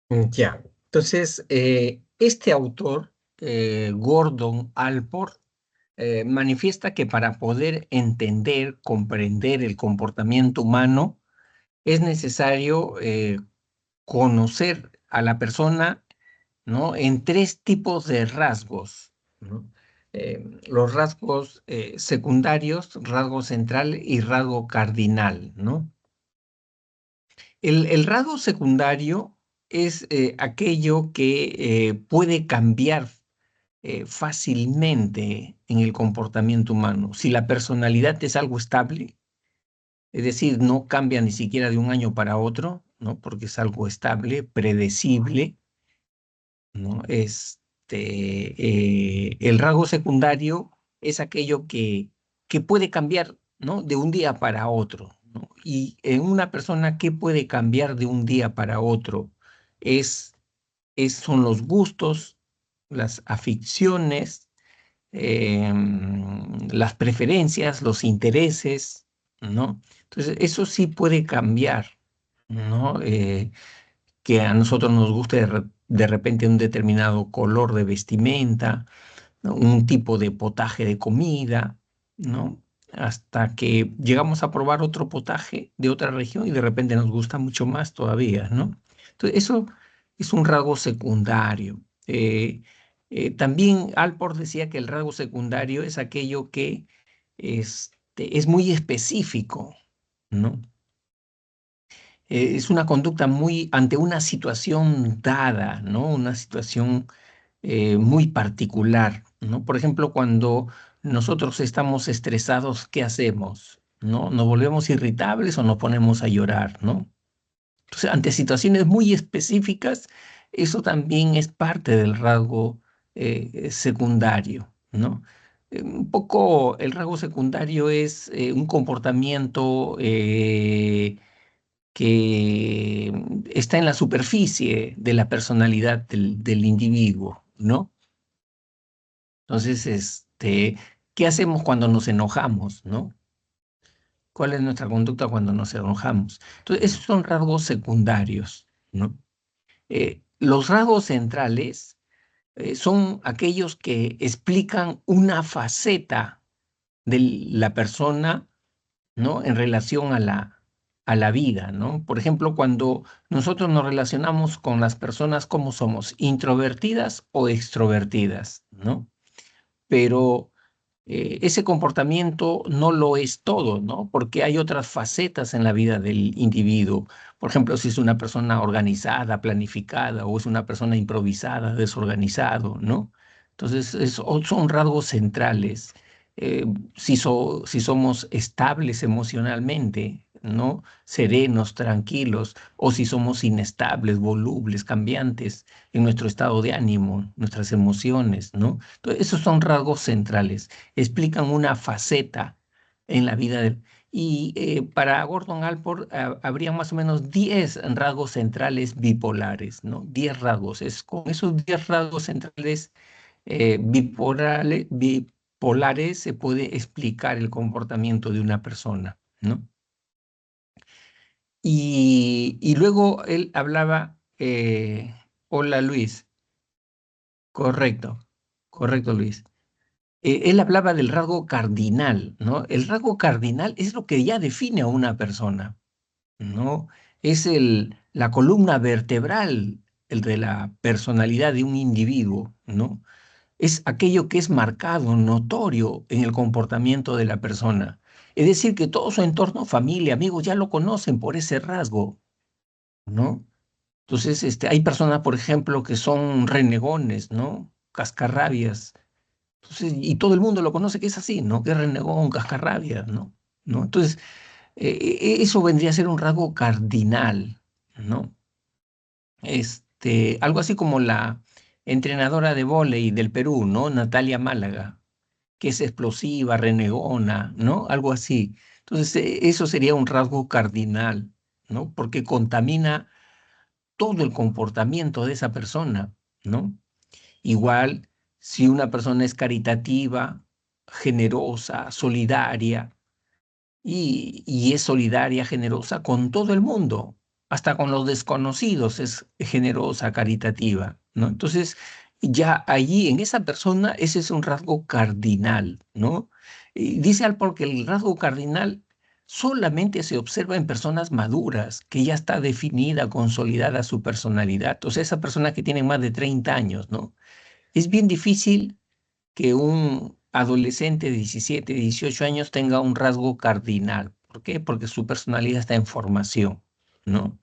Ya, entonces, este autor, Gordon Allport, manifiesta que para poder entender, comprender el comportamiento humano, es necesario conocer a la persona, ¿no? En tres tipos de rasgos, ¿no? Los rasgos secundarios, rasgo central y rasgo cardinal, ¿no? El rasgo secundario es aquello que puede cambiar fácilmente en el comportamiento humano. Si la personalidad es algo estable, es decir, no cambia ni siquiera de un año para otro, ¿no? Porque es algo estable, predecible, ¿no? El rasgo secundario es aquello que puede cambiar, ¿no? De un día para otro, ¿no? Y en una persona que puede cambiar de un día para otro es, son los gustos, las aficiones, las preferencias, los intereses, ¿no? Entonces, eso sí puede cambiar, ¿no? Que a nosotros nos guste de repente un determinado color de vestimenta, ¿no? Un tipo de potaje de comida, ¿no? Hasta que llegamos a probar otro potaje de otra región y de repente nos gusta mucho más todavía, ¿no? Entonces, eso es un rasgo secundario. También Alport decía que el rasgo secundario es aquello que es muy específico, ¿no? Es una conducta muy ante una situación dada, ¿no? Una situación muy particular, ¿no? Por ejemplo, cuando nosotros estamos estresados, ¿qué hacemos? ¿No? ¿Nos volvemos irritables o nos ponemos a llorar, ¿no? Entonces, ante situaciones muy específicas, eso también es parte del rasgo secundario, ¿no? Un poco el rasgo secundario es un comportamiento que está en la superficie de la personalidad del individuo, ¿no? Entonces, ¿qué hacemos cuando nos enojamos, no? ¿Cuál es nuestra conducta cuando nos enojamos? Entonces, esos son rasgos secundarios, ¿no? Los rasgos centrales son aquellos que explican una faceta de la persona, ¿no? En relación a la vida, ¿no? Por ejemplo, cuando nosotros nos relacionamos con las personas, ¿cómo somos? ¿Introvertidas o extrovertidas, ¿no? Pero ese comportamiento no lo es todo, ¿no? Porque hay otras facetas en la vida del individuo. Por ejemplo, si es una persona organizada, planificada, o es una persona improvisada, desorganizado, ¿no? Entonces, son rasgos centrales. Eh, si somos estables emocionalmente, ¿no? Serenos, tranquilos, o si somos inestables, volubles, cambiantes en nuestro estado de ánimo, nuestras emociones, ¿no? Entonces, esos son rasgos centrales, explican una faceta en la vida del... Y para Gordon Allport habría más o menos 10 rasgos centrales bipolares, ¿no? 10 rasgos. Es con esos 10 rasgos centrales bipolares se puede explicar el comportamiento de una persona, ¿no? Y luego él hablaba, hola Luis, correcto, correcto Luis. Él hablaba del rasgo cardinal, ¿no? El rasgo cardinal es lo que ya define a una persona, ¿no? Es la columna vertebral, el de la personalidad de un individuo, ¿no? Es aquello que es marcado, notorio en el comportamiento de la persona. Es decir, que todo su entorno, familia, amigos, ya lo conocen por ese rasgo, ¿no? Entonces, hay personas, por ejemplo, que son renegones, ¿no? Cascarrabias. Entonces, y todo el mundo lo conoce que es así, ¿no? Que es renegón, cascarrabias, ¿no? ¿No? Entonces, eso vendría a ser un rasgo cardinal, ¿no? Algo así como la entrenadora de vóley del Perú, ¿no? Natalia Málaga, que es explosiva, renegona, ¿no? Algo así. Entonces, eso sería un rasgo cardinal, ¿no? Porque contamina todo el comportamiento de esa persona, ¿no? Igual, si una persona es caritativa, generosa, solidaria, y es solidaria, generosa con todo el mundo, hasta con los desconocidos es generosa, caritativa, ¿no? Entonces, ya allí en esa persona ese es un rasgo cardinal, ¿no? Y dice Alport que el rasgo cardinal solamente se observa en personas maduras, que ya está definida, consolidada su personalidad. O sea, esa persona que tiene más de 30 años, ¿no? Es bien difícil que un adolescente de 17, 18 años tenga un rasgo cardinal. ¿Por qué? Porque su personalidad está en formación, ¿no?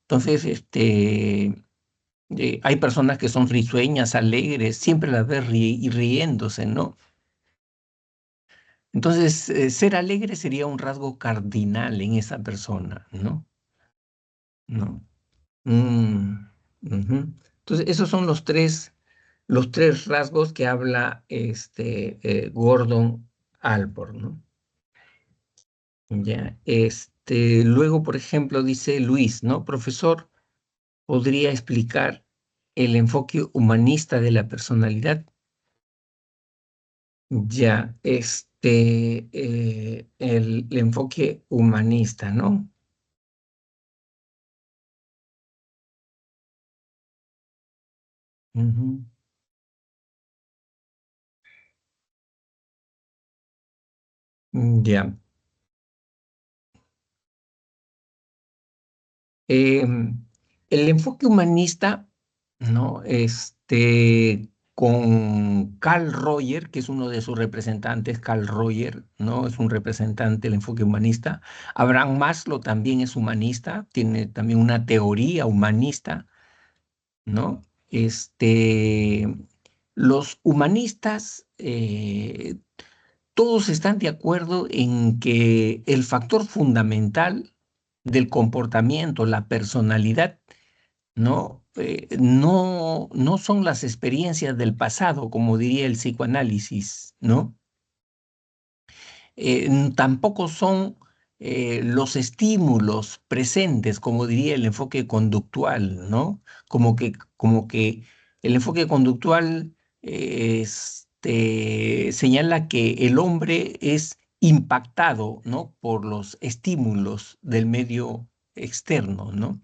Entonces, hay personas que son risueñas, alegres, siempre las ves riéndose, ¿no? Entonces, ser alegre sería un rasgo cardinal en esa persona, ¿no? ¿No? Mm, ujú. Entonces, esos son los tres rasgos que habla Gordon Allport, ¿no? Ya, luego, por ejemplo, dice Luis, ¿no? Profesor, ¿podría explicar el enfoque humanista de la personalidad? Ya, el enfoque humanista, ¿no? Ujú. Ya. Em, el enfoque humanista, ¿no? Con Carl Roger, que es uno de sus representantes, Carl Roger, ¿no? Es un representante del enfoque humanista. Abraham Maslow también es humanista, tiene también una teoría humanista, ¿no? Los humanistas, todos están de acuerdo en que el factor fundamental del comportamiento, la personalidad, no son las experiencias del pasado, como diría el psicoanálisis, ¿no? Tampoco son los estímulos presentes, como diría el enfoque conductual, ¿no? Como que el enfoque conductual señala que el hombre es impactado, ¿no? Por los estímulos del medio externo, ¿no?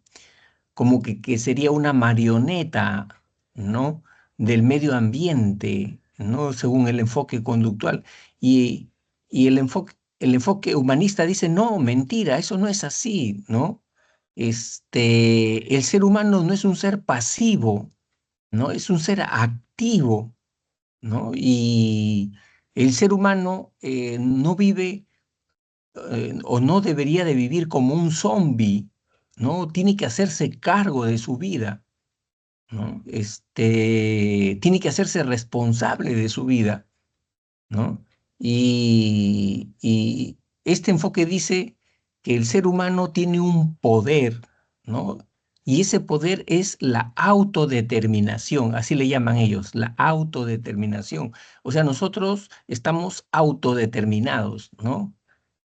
Como que sería una marioneta, ¿no? Del medio ambiente, ¿no? Según el enfoque conductual. Y, y el enfoque humanista dice, no, mentira, eso no es así, ¿no? El ser humano no es un ser pasivo, ¿no? Es un ser activo, ¿no? Y el ser humano no vive o no debería de vivir como un zombie, ¿no? Tiene que hacerse cargo de su vida, ¿no? Tiene que hacerse responsable de su vida, ¿no? Y este enfoque dice que el ser humano tiene un poder, ¿no? Y ese poder es la autodeterminación, así le llaman ellos, la autodeterminación. O sea, nosotros estamos autodeterminados, ¿no?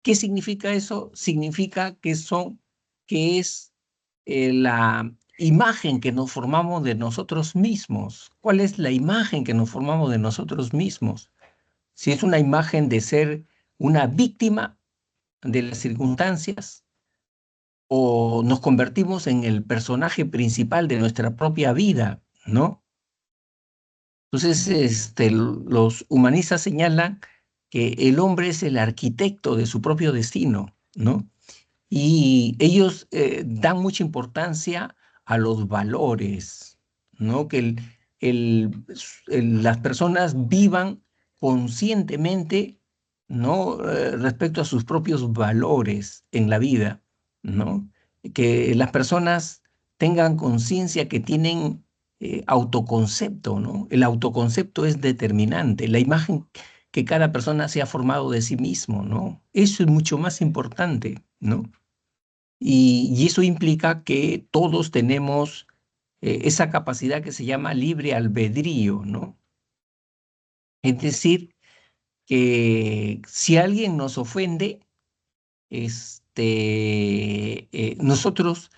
¿Qué significa eso? Significa que es la imagen que nos formamos de nosotros mismos. ¿Cuál es la imagen que nos formamos de nosotros mismos? Si es una imagen de ser una víctima de las circunstancias o nos convertimos en el personaje principal de nuestra propia vida, ¿no? Entonces, los humanistas señalan que el hombre es el arquitecto de su propio destino, ¿no? Y ellos dan mucha importancia a los valores, ¿no? Que las personas vivan conscientemente, ¿no? Respecto a sus propios valores en la vida, ¿no? Que las personas tengan conciencia que tienen autoconcepto, ¿no? El autoconcepto es determinante, la imagen que cada persona se ha formado de sí mismo, ¿no? Eso es mucho más importante, ¿no? Y eso implica que todos tenemos esa capacidad que se llama libre albedrío, ¿no? Es decir, que si alguien nos ofende, nosotros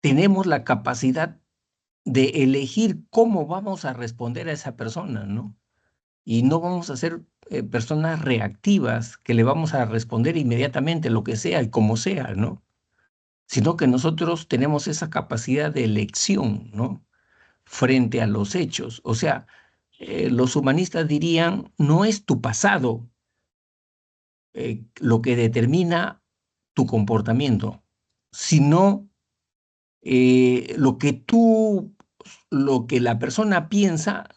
tenemos la capacidad de elegir cómo vamos a responder a esa persona, ¿no? Y no vamos a ser personas reactivas que le vamos a responder inmediatamente lo que sea y como sea, ¿no? sino que nosotros tenemos esa capacidad de elección, ¿no? Frente a los hechos. O sea, los humanistas dirían, no es tu pasado lo que determina tu comportamiento, sino lo que lo que la persona piensa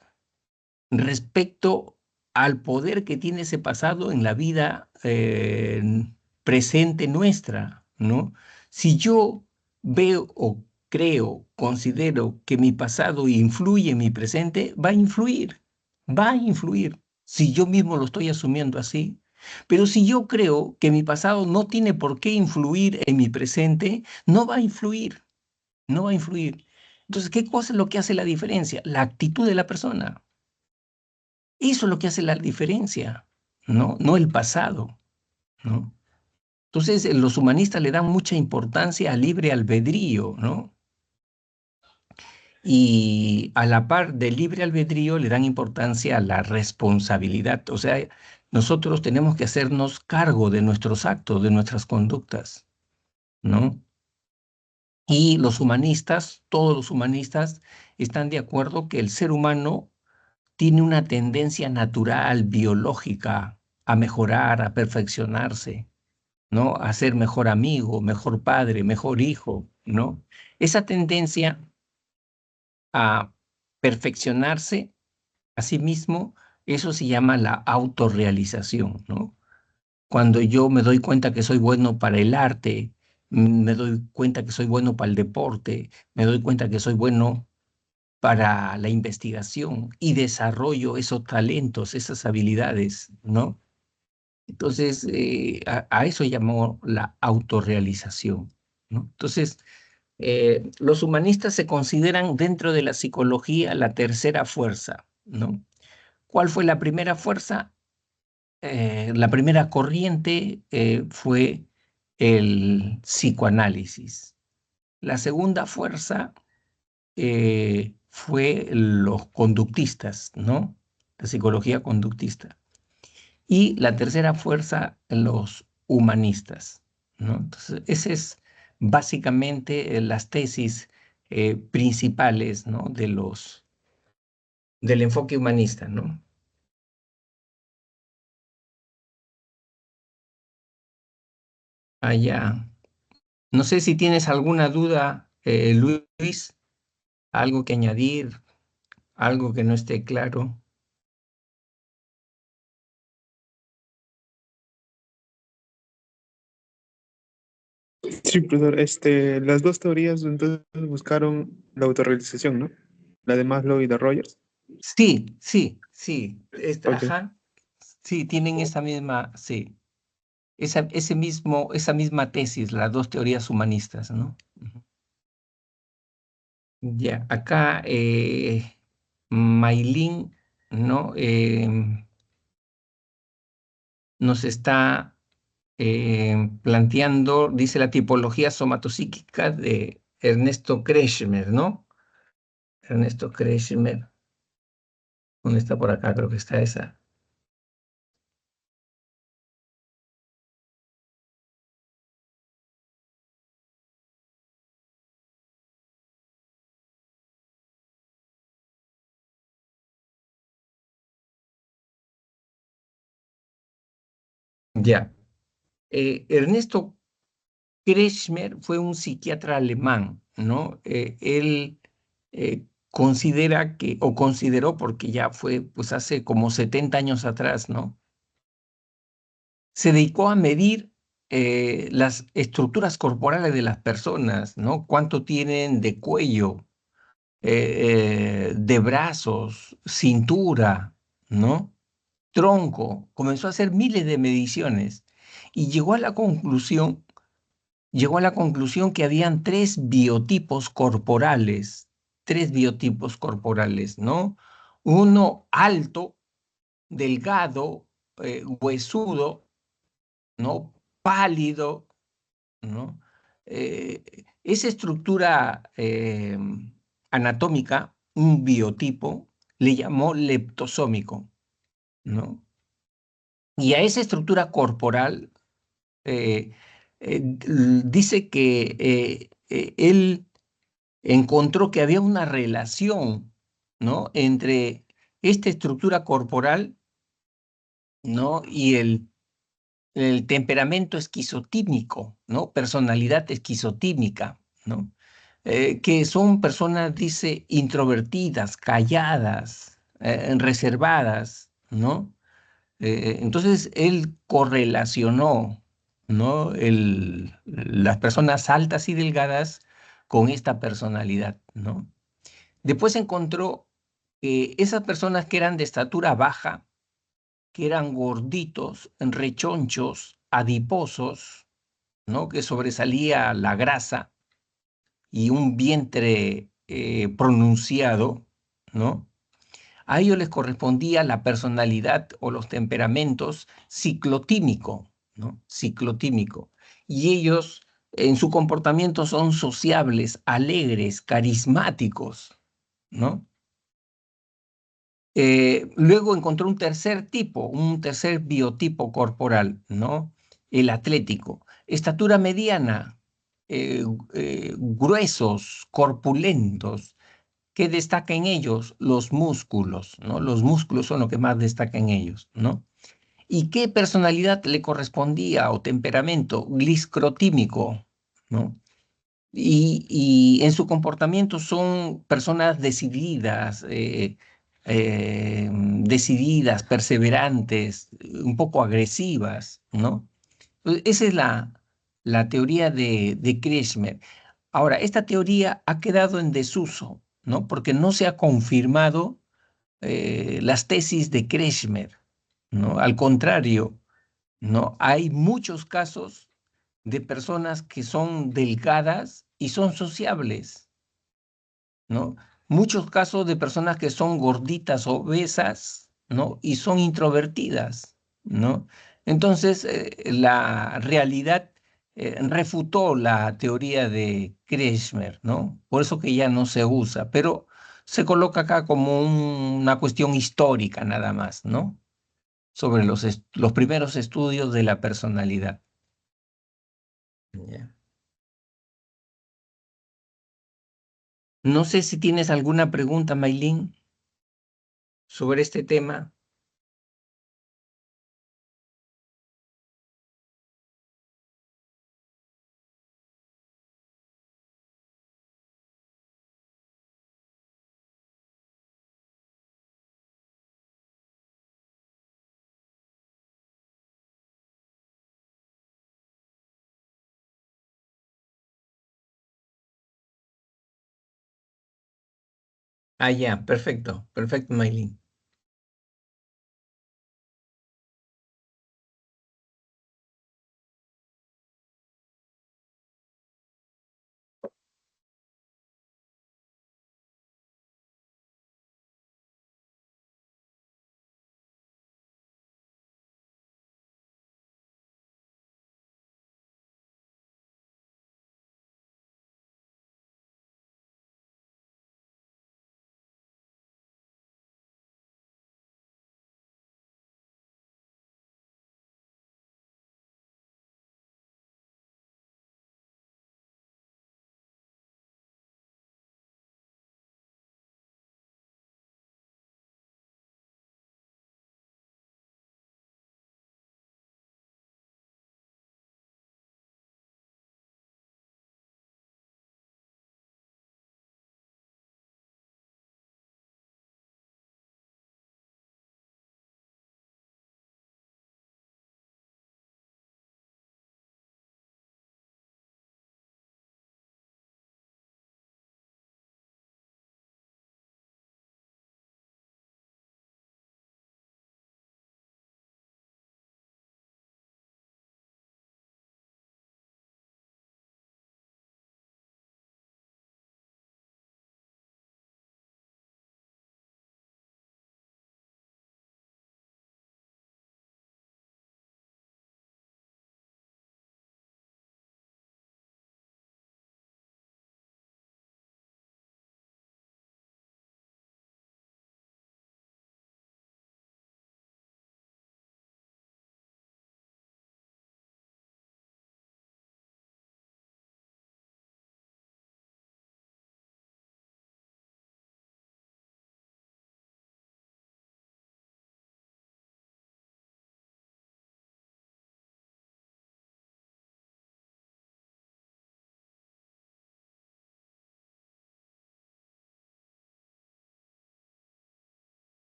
respecto al poder que tiene ese pasado en la vida presente nuestra, ¿no? Si yo veo o creo, considero que mi pasado influye en mi presente, va a influir, si yo mismo lo estoy asumiendo así. Pero si yo creo que mi pasado no tiene por qué influir en mi presente, no va a influir, no va a influir. Entonces, ¿qué cosa es lo que hace la diferencia? La actitud de la persona. Eso es lo que hace la diferencia, ¿no? No el pasado, ¿no? Entonces, los humanistas le dan mucha importancia al libre albedrío, ¿no? Y a la par del libre albedrío le dan importancia a la responsabilidad. O sea, nosotros tenemos que hacernos cargo de nuestros actos, de nuestras conductas, ¿no? Y los humanistas, todos los humanistas, están de acuerdo que el ser humano tiene una tendencia natural, biológica, a mejorar, a perfeccionarse, ¿no? A ser mejor amigo, mejor padre, mejor hijo, ¿no? Esa tendencia a perfeccionarse a sí mismo, eso se llama la autorrealización, ¿no? Cuando yo me doy cuenta que soy bueno para el arte, me doy cuenta que soy bueno para el deporte, me doy cuenta que soy bueno para la investigación y desarrollo esos talentos, esas habilidades, ¿no? Entonces, a eso llamó la autorrealización, ¿no? Entonces, los humanistas se consideran dentro de la psicología la tercera fuerza, ¿no? ¿Cuál fue la primera fuerza? La primera corriente fue el psicoanálisis. La segunda fuerza fue los conductistas, ¿no? La psicología conductista. Y la tercera fuerza, los humanistas, ¿no? Entonces, ese es básicamente las tesis principales, ¿no? Del enfoque humanista, ¿no? Allá. No sé si tienes alguna duda, Luis, algo que añadir, algo que no esté claro. Sí, profesor, las dos teorías entonces buscaron la autorrealización, ¿no? La de Maslow y de Rogers. Sí, sí, sí. Ok. Ajá. Sí, tienen esa misma, sí. Esa misma tesis, las dos teorías humanistas, ¿no? Ujú. Ya, acá Maylin, ¿no? Nos está planteando, dice la tipología somatopsíquica de Ernesto Kretschmer, ¿no? Ernesto Kretschmer, ¿dónde está por acá? Creo que está esa. Ya. Ernesto Kretschmer fue un psiquiatra alemán, ¿no? Él considera que, o consideró, porque ya fue pues hace como 70 años atrás, ¿no? Se dedicó a medir las estructuras corporales de las personas, ¿no? Cuánto tienen de cuello, de brazos, cintura, ¿no? Tronco. Comenzó a hacer miles de mediciones y llegó a la conclusión que habían tres biotipos corporales, ¿no? Uno alto, delgado, huesudo, ¿no? Pálido, ¿no? Esa estructura anatómica, un biotipo, le llamó leptosómico, ¿no? Y a esa estructura corporal eh, dice que él encontró que había una relación, ¿no? Entre esta estructura corporal, ¿no? Y el temperamento esquizotímico, ¿no? Personalidad esquizotímica, ¿no? Que son personas, dice, introvertidas, calladas, reservadas, ¿no? Entonces él correlacionó, ¿no? Las personas altas y delgadas con esta personalidad, ¿no? Después encontró que esas personas que eran de estatura baja, que eran gorditos, rechonchos, adiposos, ¿no? Que sobresalía la grasa y un vientre pronunciado, ¿no? A ellos les correspondía la personalidad o los temperamentos ciclotímico, ¿no? Ciclotímico. Y ellos en su comportamiento son sociables, alegres, carismáticos, ¿no? Luego encontró un tercer tipo, un tercer biotipo corporal, ¿no? El atlético. Estatura mediana, gruesos, corpulentos. ¿Qué destaca en ellos? Los músculos, ¿no? Los músculos son lo que más destaca en ellos, ¿no? ¿Y qué personalidad le correspondía o temperamento? Gliscrotímico, ¿no? Y en su comportamiento son personas decididas, perseverantes, un poco agresivas, ¿no? Esa es la teoría de Kretschmer. Ahora, esta teoría ha quedado en desuso, ¿no? Porque no se ha confirmado las tesis de Kretschmer, ¿no? Al contrario, ¿no? Hay muchos casos de personas que son delgadas y son sociables, ¿no? Muchos casos de personas que son gorditas, obesas, ¿no? Y son introvertidas, ¿no? Entonces, la realidad refutó la teoría de Kretschmer, ¿no? Por eso que ya no se usa, pero se coloca acá como una cuestión histórica nada más, ¿no? Sobre los primeros estudios de la personalidad. Ya. No sé si tienes alguna pregunta, Maylin, sobre este tema. Ah, ya, perfecto, perfecto, Maylin.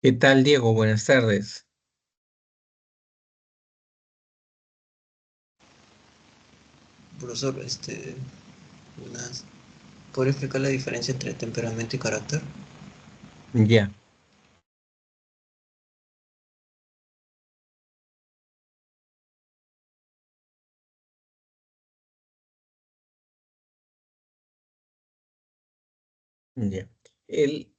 ¿Qué tal, Diego? Buenas tardes. Profesor, ¿podría explicar la diferencia entre temperamento y carácter? Ya, ya. El,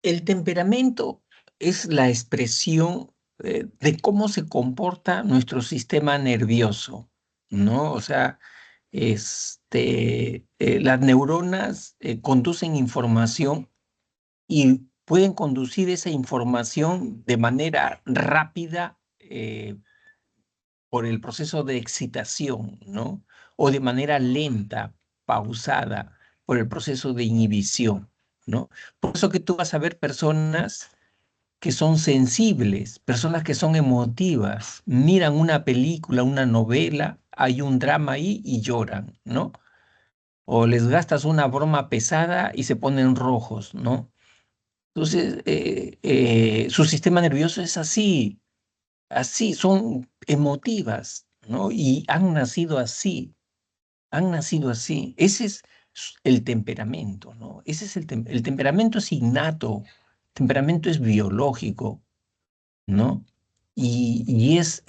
el temperamento es la expresión de cómo se comporta nuestro sistema nervioso, ¿no? O sea, las neuronas conducen información y pueden conducir esa información de manera rápida por el proceso de excitación, ¿no? O de manera lenta, pausada, por el proceso de inhibición, ¿no? Por eso que tú vas a ver personas que son sensibles, personas que son emotivas, miran una película, una novela, hay un drama ahí y lloran, ¿no? O les gastas una broma pesada y se ponen rojos, ¿no? Entonces, su sistema nervioso es así, así, son emotivas, ¿no? Y han nacido así. Ese es el temperamento, ¿no? Ese es el temperamento es innato, el temperamento es biológico, ¿no? Y es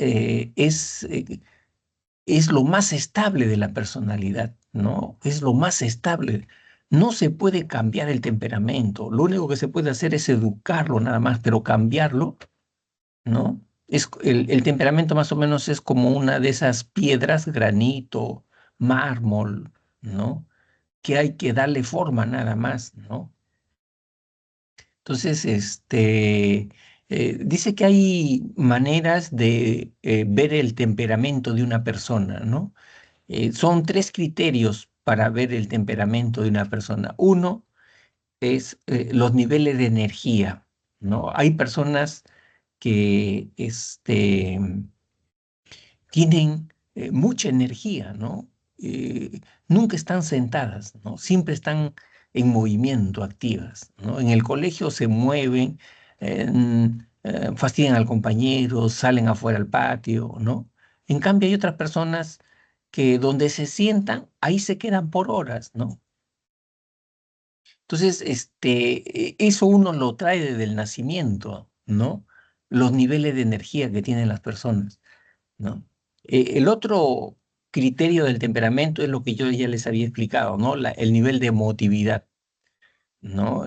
lo más estable de la personalidad, ¿no? Es lo más estable. No se puede cambiar el temperamento. Lo único que se puede hacer es educarlo nada más, pero cambiarlo, ¿no? El temperamento más o menos es como una de esas piedras, granito, mármol, ¿no? Que hay que darle forma nada más, ¿no? Entonces, dice que hay maneras de ver el temperamento de una persona, ¿no? Son tres criterios para ver el temperamento de una persona. Uno es los niveles de energía, ¿no? Hay personas que tienen mucha energía, ¿no? Nunca están sentadas, ¿no? Siempre están en movimiento, activas, ¿no? En el colegio se mueven, fastidian al compañero, salen afuera al patio, ¿no? En cambio, hay otras personas que donde se sientan, ahí se quedan por horas, ¿no? Entonces, eso uno lo trae desde el nacimiento, ¿no? Los niveles de energía que tienen las personas, ¿no? El otro criterio del temperamento es lo que yo ya les había explicado, ¿no? El nivel de emotividad, ¿no?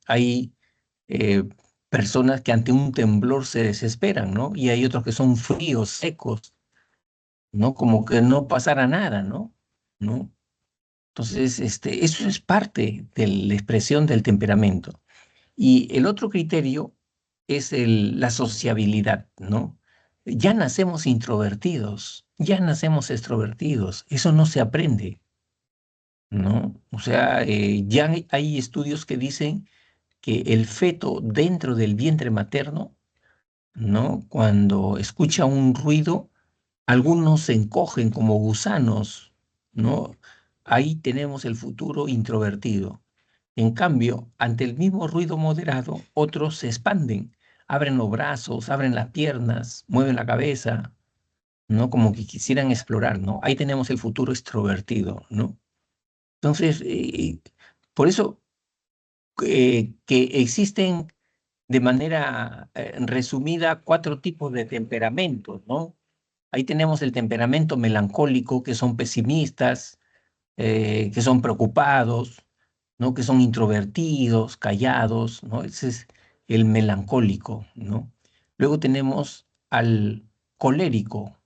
Hay eh, personas que ante un temblor se desesperan, ¿no? Y hay otros que son fríos, secos, ¿no? Como que no pasara nada, ¿no? ¿No? Entonces, eso es parte de la expresión del temperamento. Y el otro criterio es la sociabilidad, ¿no? Ya nacemos introvertidos, ya nacemos extrovertidos, eso no se aprende, ¿no? O sea, ya hay estudios que dicen que el feto dentro del vientre materno, ¿no? Cuando escucha un ruido, algunos se encogen como gusanos, ¿no? Ahí tenemos el futuro introvertido. En cambio, ante el mismo ruido moderado, otros se expanden, abren los brazos, abren las piernas, mueven la cabeza, ¿no? Como que quisieran explorar, ¿no? Ahí tenemos el futuro extrovertido, ¿no? Entonces, por eso que existen de manera resumida cuatro tipos de temperamentos, ¿no? Ahí tenemos el temperamento melancólico, que son pesimistas, que son preocupados, ¿no? Que son introvertidos, callados, ¿no? Ese es el melancólico, ¿no? Luego tenemos al colérico,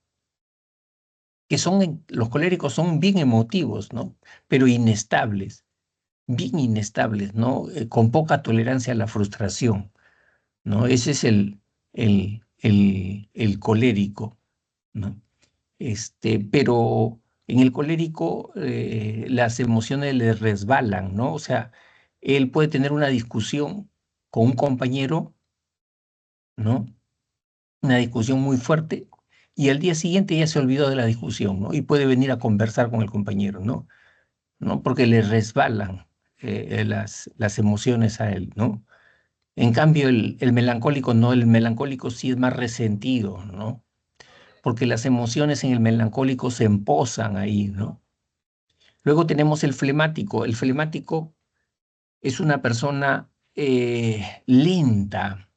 los coléricos son bien emotivos, ¿no? Pero inestables, bien inestables, ¿no? Con poca tolerancia a la frustración, ¿no? Ese es el colérico, ¿no? Pero en el colérico las emociones le resbalan, ¿no? O sea, él puede tener una discusión con un compañero, ¿no? Una discusión muy fuerte y al día siguiente ya se olvidó de la discusión, ¿no? Y puede venir a conversar con el compañero, ¿no? ¿No? Porque le resbalan las emociones a él, ¿no? En cambio, el melancólico no, el melancólico sí es más resentido, ¿no? Porque las emociones en el melancólico se emposan ahí, ¿no? Luego tenemos el flemático. El flemático es una persona lenta,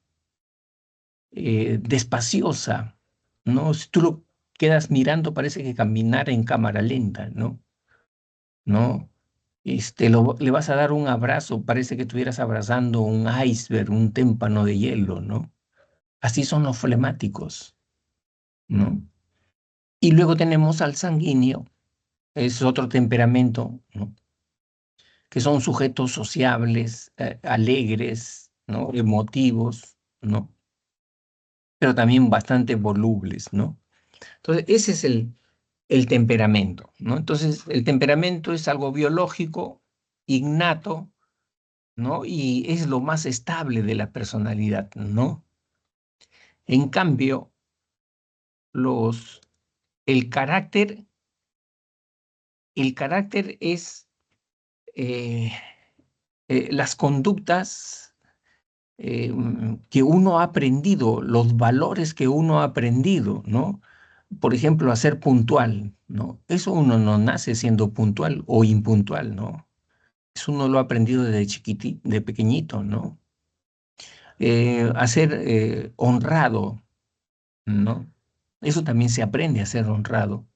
despaciosa, ¿no? Si tú lo quedas mirando, parece que caminara en cámara lenta, ¿no? ¿No? Le vas a dar un abrazo, parece que estuvieras abrazando un iceberg, un témpano de hielo, ¿no? Así son los flemáticos, ¿no? Y luego tenemos al sanguíneo, es otro temperamento, ¿no? Que son sujetos sociables, alegres, ¿no? Emotivos, ¿no? Pero también bastante volubles, ¿no? Entonces, ese es el temperamento, ¿no? Entonces, el temperamento es algo biológico, innato, ¿no? Y es lo más estable de la personalidad, ¿no? En cambio, los, el carácter, el carácter es eh, las conductas que uno ha aprendido, los valores que uno ha aprendido, ¿no? Por ejemplo, a ser puntual, ¿no? Eso uno no nace siendo puntual o impuntual, ¿no? Eso uno lo ha aprendido desde de pequeñito, ¿no? A ser honrado, ¿no? Eso también se aprende a ser honrado.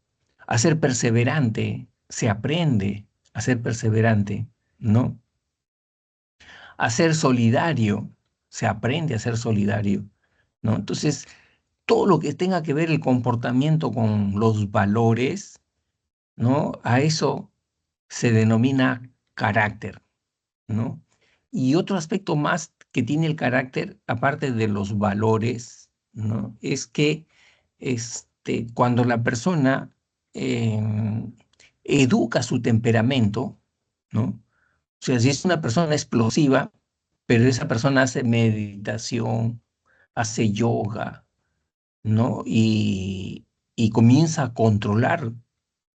A ser perseverante, se aprende a ser perseverante, ¿no? A ser solidario, se aprende a ser solidario, ¿no? Entonces, todo lo que tenga que ver el comportamiento con los valores, ¿no? A eso se denomina carácter, ¿no? Y otro aspecto más que tiene el carácter, aparte de los valores, ¿no? Es que cuando la persona educa su temperamento, ¿no? O sea, si es una persona explosiva, pero esa persona hace meditación, hace yoga, ¿no? Y comienza a controlar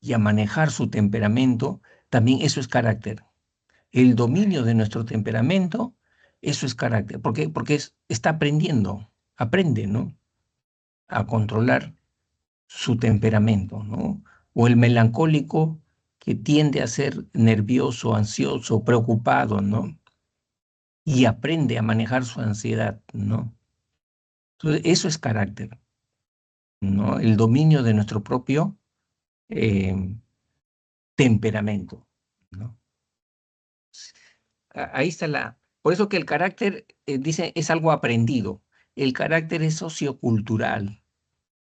y a manejar su temperamento, también eso es carácter. El dominio de nuestro temperamento, eso es carácter. ¿Por qué? Porque está aprendiendo, aprende, ¿no? A controlar su temperamento, ¿no? O el melancólico que tiende a ser nervioso, ansioso, preocupado, ¿no? Y aprende a manejar su ansiedad, ¿no? Entonces, eso es carácter, ¿no? El dominio de nuestro propio eh, temperamento, ¿no? Ahí está Por eso que el carácter, dice, es algo aprendido. El carácter es sociocultural.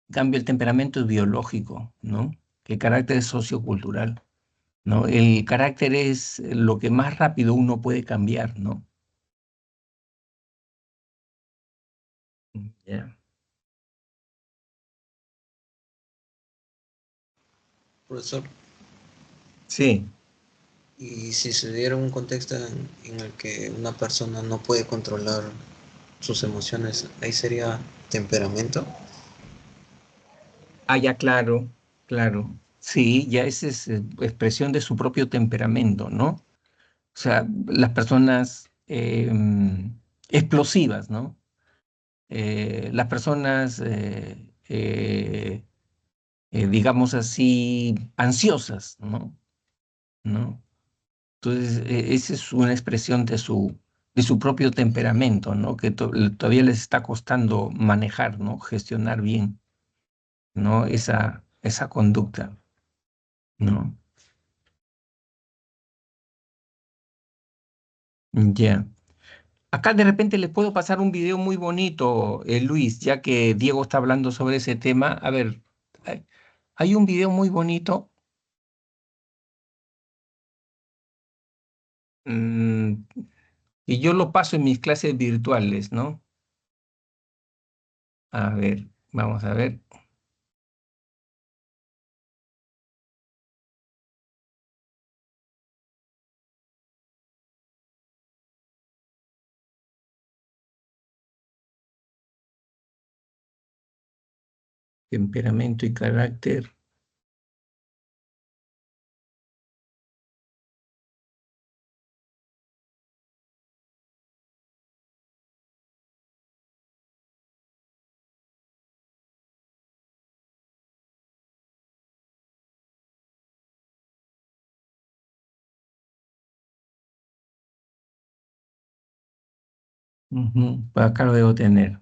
En cambio, el temperamento es biológico, ¿no? El carácter es sociocultural, ¿no? El carácter es lo que más rápido uno puede cambiar, ¿no? Ya. Profesor, Sí. y si se diera un contexto en el que una persona no puede controlar sus emociones, ahí sería temperamento. Ah, ya, claro, claro. Sí, ya esa es expresión de su propio temperamento, ¿no? O sea, las personas explosivas, ¿no? Las personas, digamos así, ansiosas, ¿no? ¿No? Entonces, esa es una expresión de su propio temperamento, ¿no? Que todavía les está costando manejar, ¿no? Gestionar bien, ¿no? Esa conducta, ¿no? Ya. Acá de repente les puedo pasar un video muy bonito, Luis, ya que Diego está hablando sobre ese tema. A ver, hay hay un video muy bonito, mm, y yo lo paso en mis clases virtuales, ¿no? A ver, vamos a ver. temperamento y carácter. Acá lo debo tener.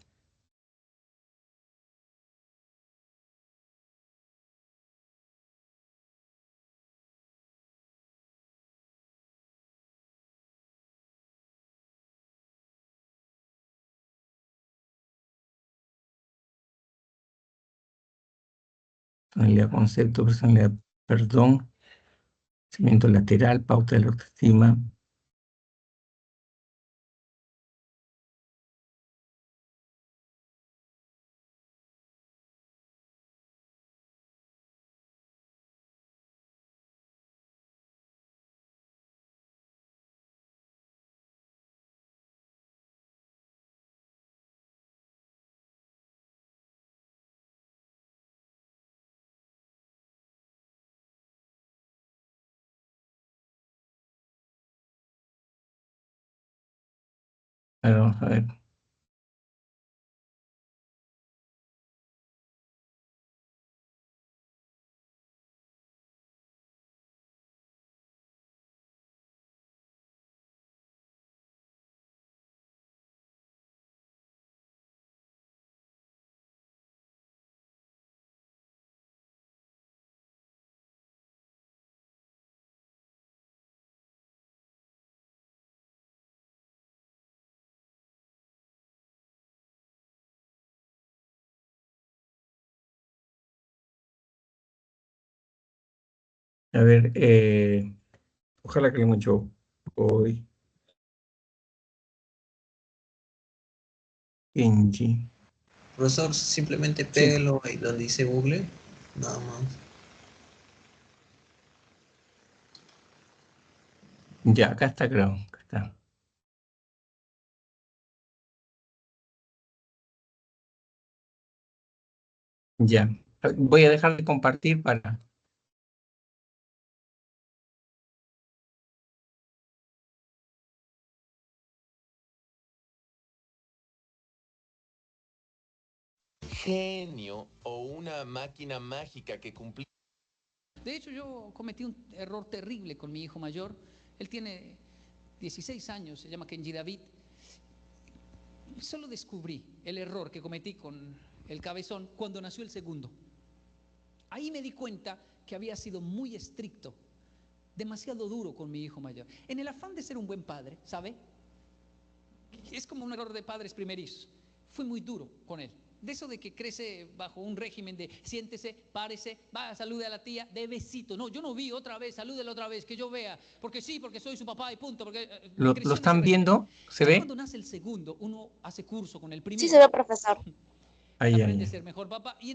Personalidad, concepto, personalidad, perdón, crecimiento lateral, pauta de la autoestima. A ver, vamos a ver. A ver, ojalá que le mucho hoy. Kenji. Profesor, simplemente Sí, pégalo ahí donde dice Google, nada más. ya, acá está, creo. Acá está. Ya. Voy a dejar de compartir para... Genio o una máquina mágica que cumplía. De hecho, yo cometí un error terrible con mi hijo mayor. Él tiene 16 años, se llama Kenji David. Solo descubrí el error que cometí con el cabezón cuando nació el segundo. Ahí me di cuenta que había sido muy estricto, demasiado duro con mi hijo mayor. En el afán de ser un buen padre, ¿sabe? Es como un error de padres primerizos. Fui muy duro con él. De eso de que crece bajo un régimen de siéntese, párese, va, salude a la tía, de besito. No, yo no vi otra vez, salúdela otra vez, que yo vea. Porque sí, porque soy su papá y punto. Porque ¿Lo creció en ese están régimen. viendo? ¿Se Ya ve? cuando nace el segundo, uno hace curso con el Sí primero. se ve, profesor. Ahí, Aprende a ahí. ser mejor papá. Y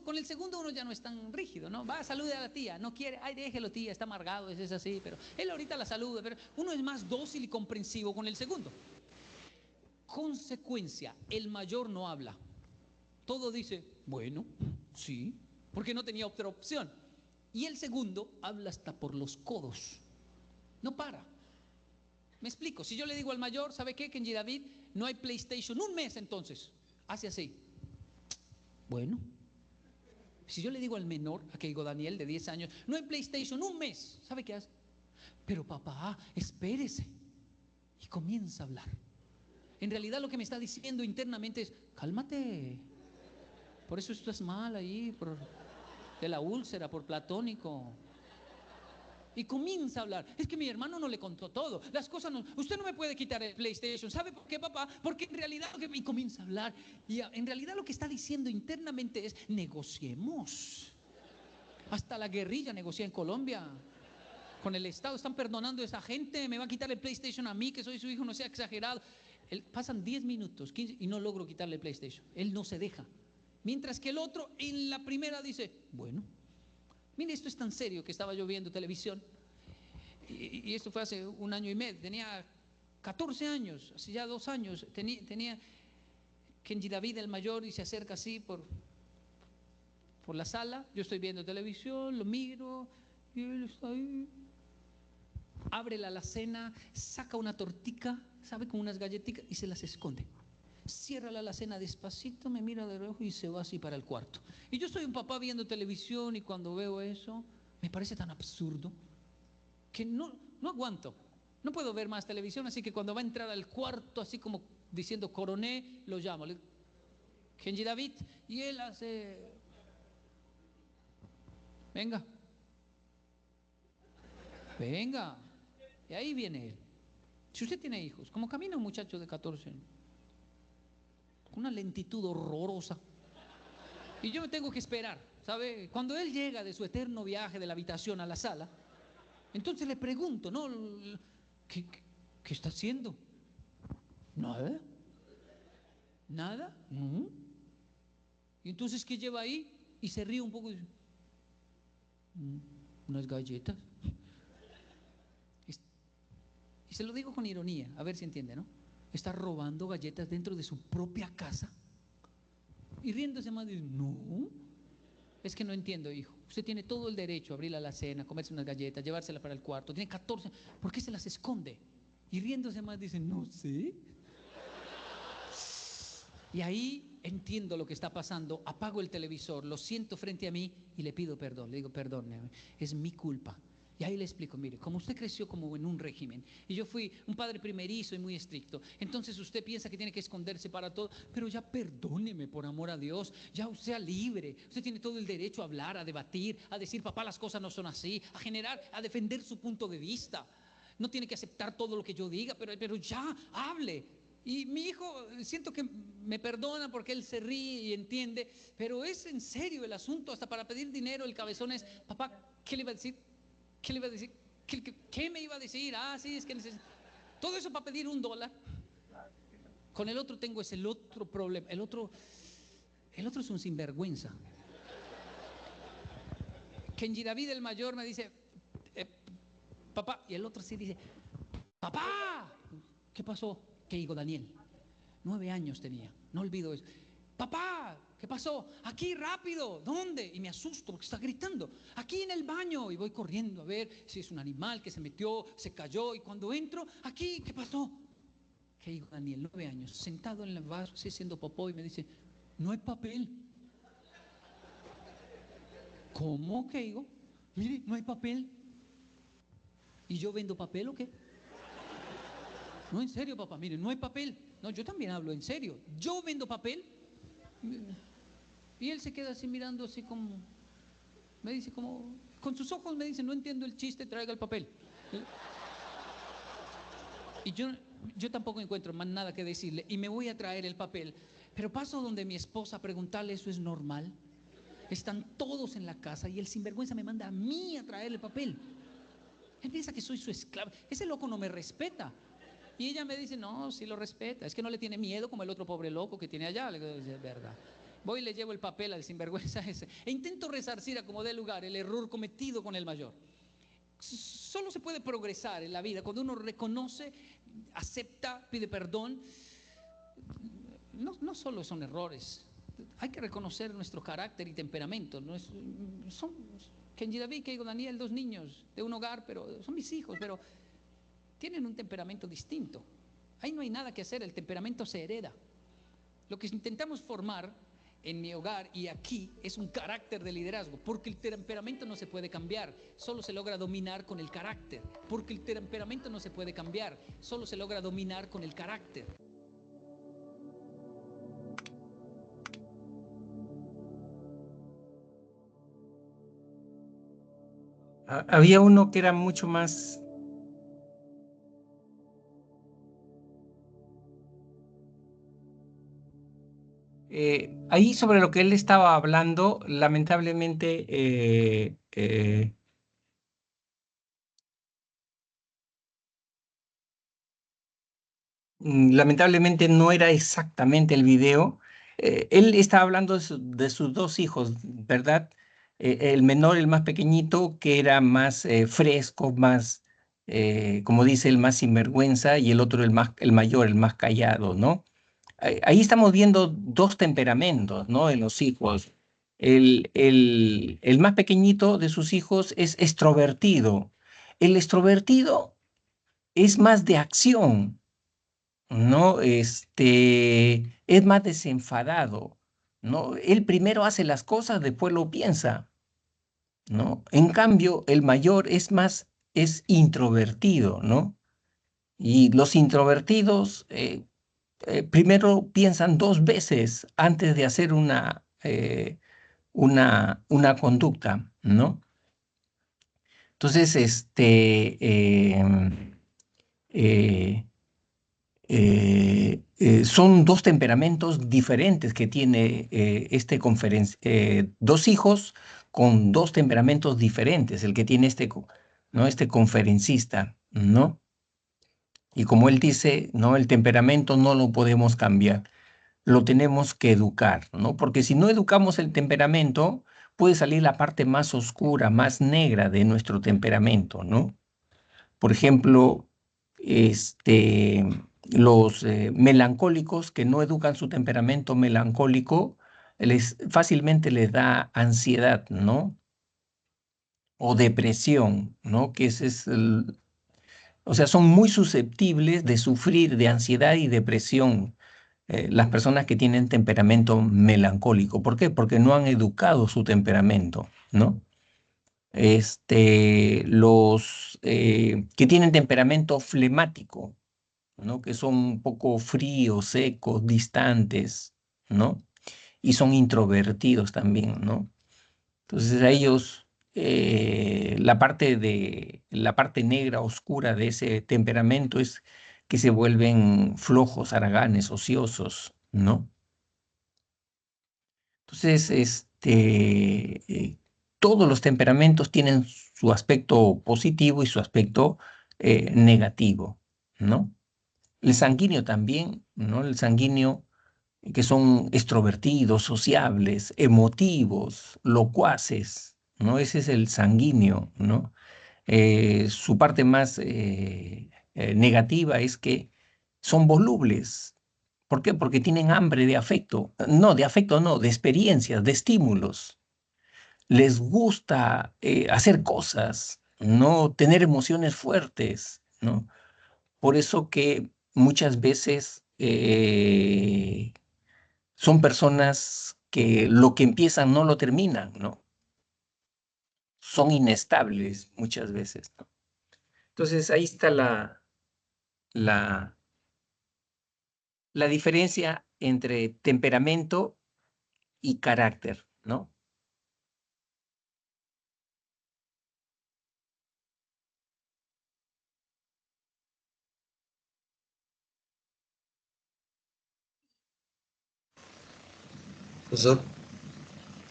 con el segundo uno ya no es tan rígido, ¿no? Va, salude a la tía, no quiere, ay, déjelo tía, está amargado, es así, pero él ahorita la saluda, pero uno es más dócil y comprensivo con el segundo. Consecuencia, el mayor no habla. Todo dice, bueno, sí, porque no tenía otra opción. Y el segundo habla hasta por los codos. No para. Me explico, si yo le digo al mayor, ¿sabe qué, Kenji David? No hay PlayStation, un mes entonces. Hace así. Bueno. Si yo le digo al menor, a que digo Daniel de 10 años, no hay PlayStation, un mes, ¿sabe qué hace? Pero papá, espérese. Y comienza a hablar. En realidad lo que me está diciendo internamente es, cálmate. Por eso estás mal ahí, de la úlcera, por platónico. Y comienza a hablar. Es que mi hermano no le contó todo. Las cosas no. Usted no me puede quitar el PlayStation. ¿Sabe por qué, papá? Porque en realidad y comienza a hablar. Y en realidad lo que está diciendo internamente es negociemos. Hasta la guerrilla negocia en Colombia. Con el Estado están perdonando a esa gente. Me va a quitar el PlayStation a mí, que soy su hijo, no sea exagerado. Pasan 10 minutos, 15 y no logro quitarle el PlayStation. Él no se deja. Mientras que el otro en la primera dice, bueno, mire, esto es tan serio que estaba yo viendo televisión. Y esto fue hace un año y medio. Tenía 14 años, hace ya 2 años. Tenía Kenji David el mayor y se acerca así por la sala, yo estoy viendo televisión, lo miro, y él está ahí. Abre la alacena, saca una tortica, ¿sabe? Con unas galletitas y se las esconde. Cierra la alacena despacito, me mira de reojo y se va así para el cuarto. Y yo soy un papá viendo televisión y cuando veo eso, me parece tan absurdo que no aguanto. No puedo ver más televisión, así que cuando va a entrar al cuarto, así como diciendo coroné, lo llamo. Le digo, Kenji David, y él hace, venga. Y ahí viene él. Si usted tiene hijos, como camina un muchacho de 14 años, con una lentitud horrorosa, y yo me tengo que esperar, ¿sabe? Cuando él llega de su eterno viaje de la habitación a la sala, entonces le pregunto, ¿no? ¿Qué está haciendo? Nada. ¿Nada? Y entonces, ¿qué lleva ahí? Y se ríe un poco y dice, unas galletas. Y se lo digo con ironía, a ver si entiende, ¿no? Está robando galletas dentro de su propia casa. Y riéndose más, dice, no, es que no entiendo, hijo. Usted tiene todo el derecho a abrir la alacena, comerse unas galletas, llevárselas para el cuarto. Tiene 14, ¿por qué se las esconde? Y riéndose más dice, no sé. Y ahí entiendo lo que está pasando, apago el televisor, lo siento frente a mí y le pido perdón. Le digo, perdóneme, es mi culpa. Y ahí le explico, mire, como usted creció como en un régimen y yo fui un padre primerizo y muy estricto, entonces usted piensa que tiene que esconderse para todo, pero ya perdóneme por amor a Dios, ya sea libre, usted tiene todo el derecho a hablar, a debatir, a decir, papá, las cosas no son así, a generar, a defender su punto de vista. No tiene que aceptar todo lo que yo diga, pero ya hable. Y mi hijo, siento que me perdona porque él se ríe y entiende, pero es en serio el asunto, hasta para pedir dinero el cabezón es, papá, ¿qué le iba a decir? ¿Qué le iba a decir? ¿Qué me iba a decir? Ah, sí, es que necesito. Todo eso para pedir $1. Con el otro tengo ese otro problema. El otro es un sinvergüenza. Kenji David el mayor me dice, papá, y el otro sí dice, papá. ¿Qué pasó? ¿Qué digo, Daniel? 9 años tenía, no olvido eso. Papá, ¿qué pasó? Aquí, rápido. ¿Dónde? Y me asusto porque está gritando. Aquí en el baño. Y voy corriendo a ver si es un animal que se metió, se cayó. Y cuando entro, aquí, ¿qué pasó? ¿Qué digo, Daniel? 9 años, sentado en el vaso, así haciendo popó, y me dice, no hay papel. ¿Cómo? ¿Qué digo? Mire, no hay papel. ¿Y yo vendo papel o qué? No, en serio, papá, mire, no hay papel. No, yo también hablo en serio. Yo vendo papel. Y él se queda así mirando así como, me dice como, con sus ojos me dice, no entiendo el chiste, traiga el papel. Y yo tampoco encuentro más nada que decirle y me voy a traer el papel. Pero paso donde mi esposa a preguntarle, ¿eso es normal? Están todos en la casa y el sinvergüenza me manda a mí a traer el papel. Él piensa que soy su esclavo. Ese loco no me respeta. Y ella me dice, no, sí lo respeta, es que no le tiene miedo como el otro pobre loco que tiene allá. Le digo, es verdad. Voy y le llevo el papel al sinvergüenza ese e intento resarcir a como dé lugar el error cometido con el mayor. Solo se puede progresar en la vida cuando uno reconoce, acepta, pide perdón. No solo son errores, hay que reconocer nuestro carácter y temperamento. Son Kenji David, Keigo Daniel, 2 niños de un hogar, pero son mis hijos, pero tienen un temperamento distinto. Ahí no hay nada que hacer, el temperamento se hereda. Lo que intentamos formar en mi hogar y aquí es un carácter de liderazgo, porque el temperamento no se puede cambiar, solo se logra dominar con el carácter. Porque el temperamento no se puede cambiar, solo se logra dominar con el carácter. Había uno que era mucho más... ahí sobre lo que él estaba hablando, lamentablemente, lamentablemente no era exactamente el video. Él estaba hablando de sus 2 hijos, ¿verdad? El menor, el más pequeñito, que era más fresco, más, como dice, el más sinvergüenza, y el otro, el mayor, el más callado, ¿no? Ahí estamos viendo 2 temperamentos, ¿no? En los hijos. El más pequeñito de sus hijos es extrovertido. El extrovertido es más de acción, ¿no? Es más desenfadado, ¿no? Él primero hace las cosas, después lo piensa, ¿no? En cambio, el mayor es introvertido, ¿no? Y los introvertidos primero piensan dos veces antes de hacer una conducta, ¿no? Entonces, eh, son dos temperamentos diferentes que tiene dos hijos con dos temperamentos diferentes, el que tiene ¿no? Este conferencista, ¿no? Y como él dice, ¿no? El temperamento no lo podemos cambiar, lo tenemos que educar, ¿no? Porque si no educamos el temperamento, puede salir la parte más oscura, más negra de nuestro temperamento, ¿no? Por ejemplo, este, los melancólicos que no educan su temperamento melancólico, fácilmente les da ansiedad, ¿no? O depresión, ¿no? Que ese es o sea, son muy susceptibles de sufrir de ansiedad y depresión las personas que tienen temperamento melancólico. ¿Por qué? Porque no han educado su temperamento, ¿no? Los que tienen temperamento flemático, ¿no? Que son un poco fríos, secos, distantes, ¿no? Y son introvertidos también, ¿no? Entonces a ellos la parte negra, oscura de ese temperamento es que se vuelven flojos, haraganes, ociosos, ¿no? Entonces, todos los temperamentos tienen su aspecto positivo y su aspecto negativo, ¿no? El sanguíneo también, ¿no? El sanguíneo que son extrovertidos, sociables, emotivos, locuaces, ¿no? Ese es el sanguíneo, ¿no? Su parte más negativa es que son volubles. ¿Por qué? Porque tienen hambre de afecto no, de experiencias, de estímulos. Les gusta hacer cosas, no tener emociones fuertes, ¿no? Por eso que muchas veces son personas que lo que empiezan no lo terminan, ¿no? Son inestables muchas veces, ¿no? Entonces ahí está la, la diferencia entre temperamento y carácter, ¿no? Profesor,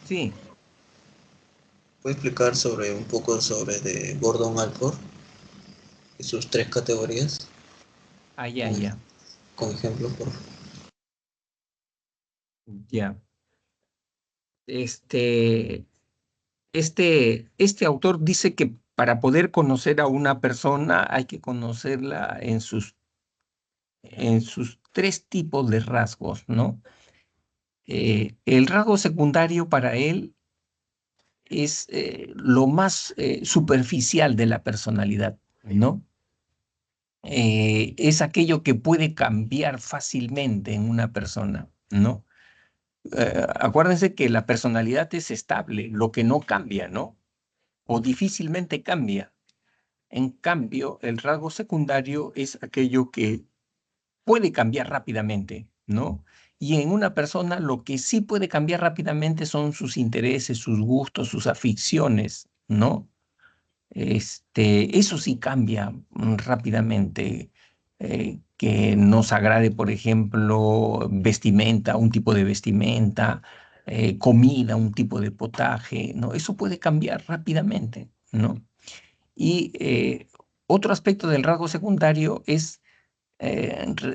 Sí, ¿puede explicar un poco sobre de Gordon Alford y sus tres categorías? ya, Con, ya, con ejemplos, por favor. ya. Este, este autor dice que para poder conocer a una persona hay que conocerla en sus tres tipos de rasgos, ¿no? El rasgo secundario para él es lo más superficial de la personalidad, ¿no? Es aquello que puede cambiar fácilmente en una persona, ¿no? Acuérdense que la personalidad es estable, lo que no cambia, ¿no? O difícilmente cambia. En cambio, el rasgo secundario es aquello que puede cambiar rápidamente, ¿no? Y en una persona lo que sí puede cambiar rápidamente son sus intereses, sus gustos, sus aficiones, ¿no? Eso sí cambia rápidamente. Que nos agrade, por ejemplo, vestimenta, un tipo de vestimenta, comida, un tipo de potaje, ¿no? Eso puede cambiar rápidamente, ¿no? Y otro aspecto del rasgo secundario es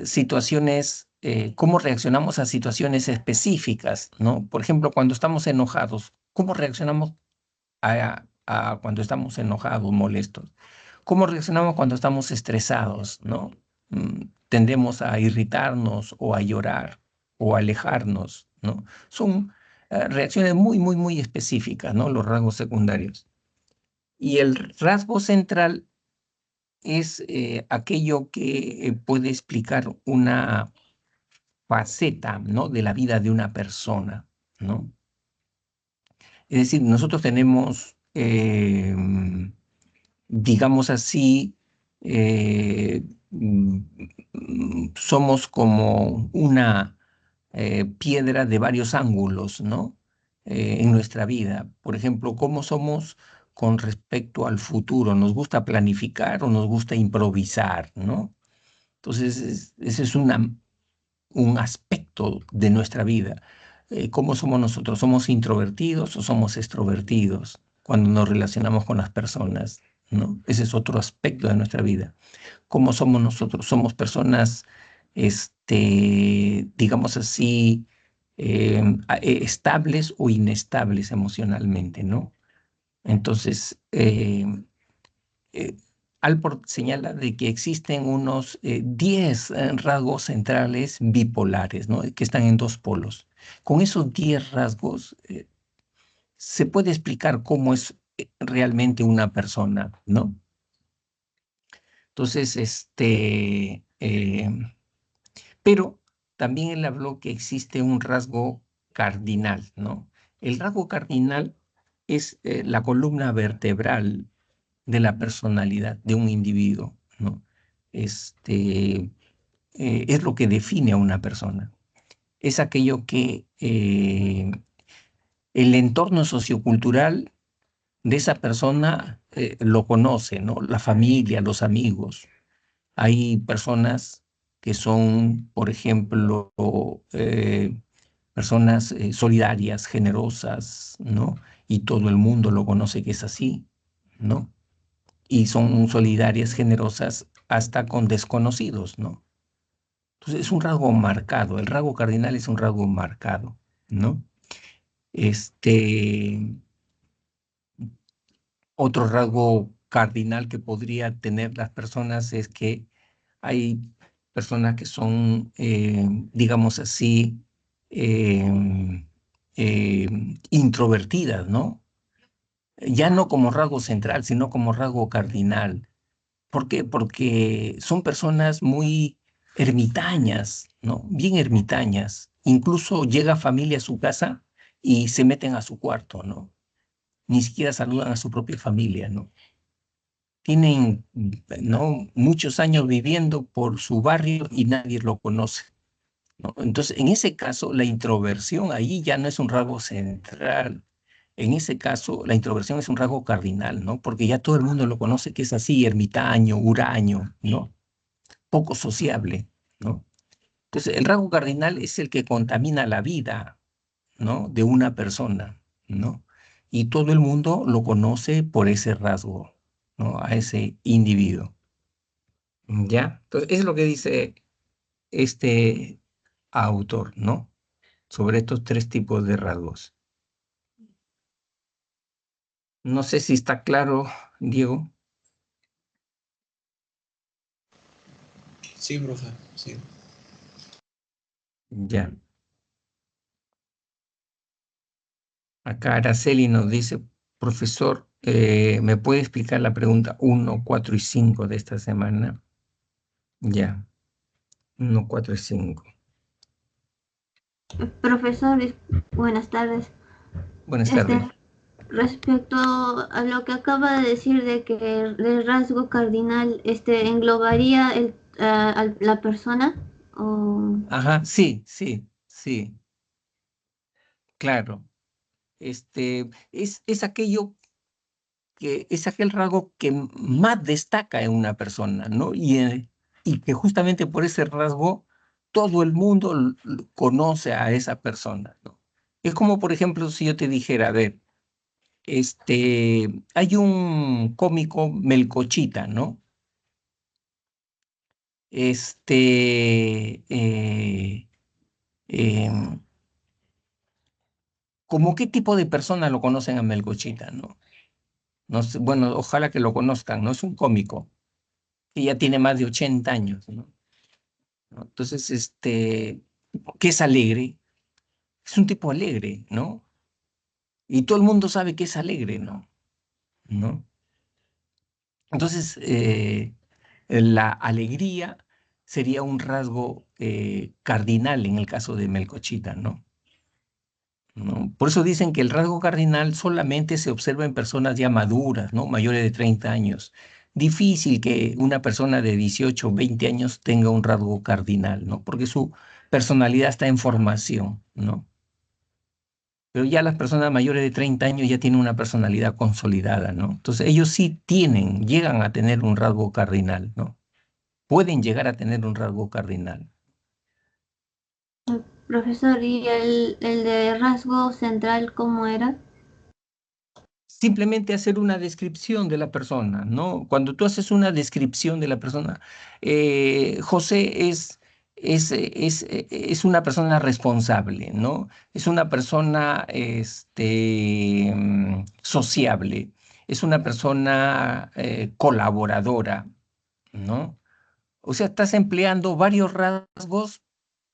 situaciones, cómo reaccionamos a situaciones específicas, ¿no? Por ejemplo, cuando estamos enojados, ¿cómo reaccionamos a cuando estamos enojados, molestos? ¿Cómo reaccionamos cuando estamos estresados, ¿no? Tendemos a irritarnos o a llorar o a alejarnos, ¿no? Son reacciones muy, muy, muy específicas, ¿no? Los rasgos secundarios. Y el rasgo central es aquello que puede explicar una faceta, ¿no? De la vida de una persona, ¿no? Es decir, nosotros tenemos, digamos así, somos como una piedra de varios ángulos, ¿no? En nuestra vida. Por ejemplo, ¿cómo somos con respecto al futuro? ¿Nos gusta planificar o nos gusta improvisar, ¿no? Entonces, ese es un aspecto de nuestra vida. ¿Cómo somos nosotros? ¿Somos introvertidos o somos extrovertidos cuando nos relacionamos con las personas, ¿no? Ese es otro aspecto de nuestra vida. ¿Cómo somos nosotros? Somos personas, digamos así, estables o inestables emocionalmente, ¿no? Entonces, eh, Alport señala de que existen unos 10 rasgos centrales bipolares, ¿no? Que están en dos polos. Con esos 10 rasgos se puede explicar cómo es realmente una persona, ¿no? Entonces, pero también él habló que existe un rasgo cardinal, ¿no? El rasgo cardinal es la columna vertebral de la personalidad de un individuo, ¿no? Es lo que define a una persona. Es aquello que el entorno sociocultural de esa persona lo conoce, ¿no? La familia, los amigos. Hay personas que son, por ejemplo, personas solidarias, generosas, ¿no? Y todo el mundo lo conoce que es así, ¿no? Y son solidarias, generosas hasta con desconocidos, ¿no? Entonces es un rasgo marcado, el rasgo cardinal es un rasgo marcado, ¿no? Este, Otro rasgo cardinal que podría tener las personas es que hay personas que son, digamos así, eh, eh, introvertidas, ¿no? Ya no como rasgo central, sino como rasgo cardinal. ¿Por qué? Porque son personas muy ermitañas, ¿no? Bien ermitañas. Incluso llega familia a su casa y se meten a su cuarto, ¿no? Ni siquiera saludan a su propia familia, ¿no? Tienen, ¿no? Muchos años viviendo por su barrio y nadie lo conoce, ¿no? Entonces, en ese caso, la introversión ahí ya no es un rasgo central. En ese caso, la introversión es un rasgo cardinal, ¿no? Porque ya todo el mundo lo conoce que es así, ermitaño, huraño, ¿no? Poco sociable, ¿no? Entonces, el rasgo cardinal es el que contamina la vida, ¿no? De una persona, ¿no? Y todo el mundo lo conoce por ese rasgo, ¿no? A ese individuo, ¿ya? Entonces, es lo que dice este autor, ¿no? Sobre estos tres tipos de rasgos. No sé si está claro, Diego. Sí, profe, sí. Ya. Acá Araceli nos dice, profesor, ¿me puede explicar la pregunta 1, 4 y 5 de esta semana? Ya, 1, 4 y 5. Profesor, buenas tardes. Buenas tardes. Respecto a lo que acaba de decir de que el rasgo cardinal englobaría a la persona, o Ajá, sí, sí, sí, claro. Es aquello que es aquel rasgo que más destaca en una persona, ¿no? Y que justamente por ese rasgo todo el mundo conoce a esa persona, ¿no? Es como, por ejemplo, si yo te dijera, a ver, hay un cómico Melcochita, ¿no? Este, eh, em, ¿Cómo qué tipo de persona lo conocen a Melcochita, ¿no? No sé, bueno, ojalá que lo conozcan, ¿no? Es un cómico que ya tiene más de 80 años, ¿no? Entonces, que es alegre, Es un tipo alegre, ¿no? Y todo el mundo sabe que es alegre, ¿no? ¿No? Entonces, la alegría sería un rasgo cardinal en el caso de Melcochita, ¿no? ¿No? Por eso dicen que el rasgo cardinal solamente se observa en personas ya maduras, ¿no? Mayores de 30 años. Difícil que una persona de 18 o 20 años tenga un rasgo cardinal, ¿no? Porque su personalidad está en formación, ¿no? Pero ya las personas mayores de 30 años ya tienen una personalidad consolidada, ¿no? Entonces ellos sí llegan a tener un rasgo cardinal, ¿no? Pueden llegar a tener un rasgo cardinal. Profesor, ¿y el de rasgo central cómo era? Simplemente hacer una descripción de la persona, ¿no? Cuando tú haces una descripción de la persona, José es una persona responsable, ¿no? Es una persona sociable, es una persona colaboradora, ¿no? O sea, estás empleando varios rasgos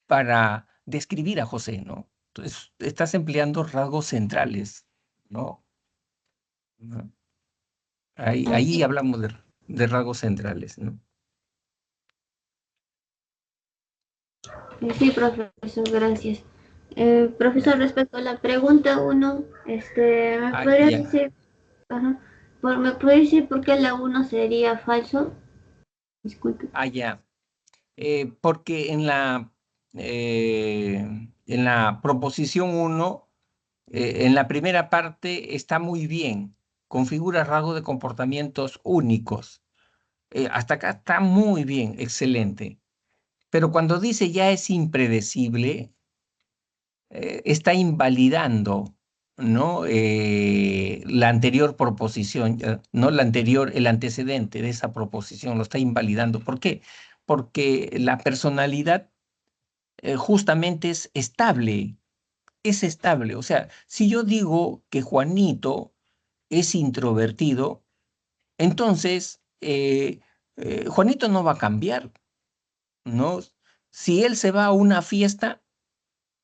para describir a José, ¿no? Entonces, estás empleando rasgos centrales, ¿no? ¿No? Ahí Así, hablamos de rasgos centrales, ¿no? sí, profesor, gracias. Profesor, Ya. respecto a la pregunta uno, ¿me Ah, podría ya. decir, ajá, ¿me puede decir por qué la uno sería falso? Disculpe. Ah, ya. Porque en la proposición uno, en la primera parte está muy bien, configura rasgos de comportamientos únicos. Hasta acá está muy bien, excelente. Pero cuando dice ya es impredecible, está invalidando, ¿no? La anterior proposición, ¿no? El antecedente de esa proposición lo está invalidando. ¿Por qué? Porque la personalidad justamente es estable. O sea, si yo digo que Juanito es introvertido, entonces Juanito no va a cambiar, ¿no? Si él se va a una fiesta,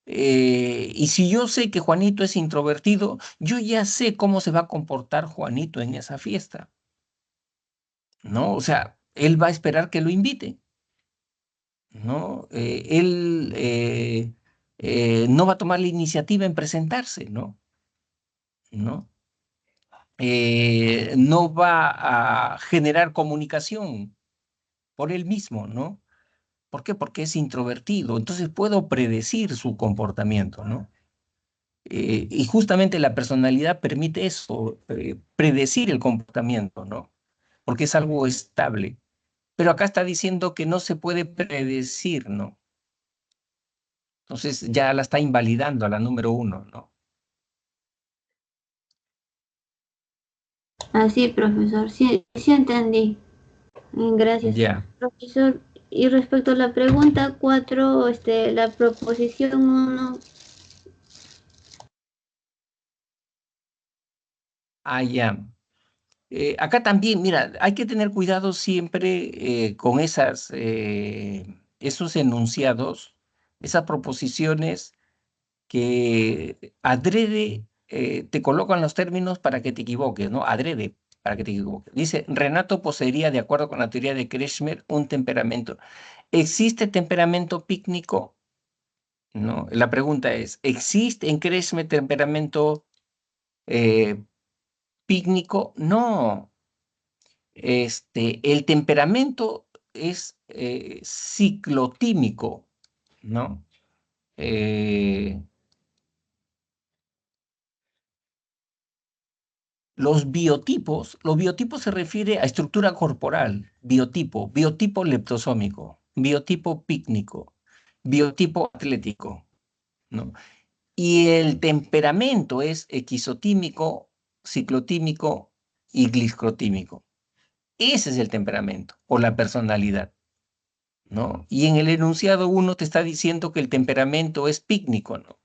y si yo sé que Juanito es introvertido, yo ya sé cómo se va a comportar Juanito en esa fiesta, ¿no? O sea, él va a esperar que lo invite, ¿no? Él no va a tomar la iniciativa en presentarse, ¿no? ¿No? No va a generar comunicación por él mismo, ¿no? ¿Por qué? Porque es introvertido. Entonces puedo predecir su comportamiento, ¿no? Y justamente la personalidad permite eso, predecir el comportamiento, ¿no? Porque es algo estable. Pero acá está diciendo que no se puede predecir, ¿no? Entonces ya la está invalidando a la número uno, ¿no? Así, profesor, sí, sí entendí. Gracias. Ya. Profesor, y respecto a la pregunta 4, la proposición uno. Ah, ya. Acá también, mira, hay que tener cuidado siempre con esos enunciados, esas proposiciones que adrede te colocan los términos para que te equivoques, ¿no? Adrede para que te equivoques. Dice, Renato poseería, de acuerdo con la teoría de Kretschmer, un temperamento. ¿Existe temperamento pícnico? No. La pregunta es, ¿existe en Kretschmer temperamento eh, pícnico? No. El temperamento es ciclotímico, ¿no? Eh, los biotipos se refiere a estructura corporal, biotipo leptosómico, biotipo pícnico, biotipo atlético, ¿no? Y el temperamento es equisotímico, ciclotímico y glicrotímico. Ese es el temperamento o la personalidad, ¿no? Y en el enunciado uno te está diciendo que el temperamento es pícnico, ¿no?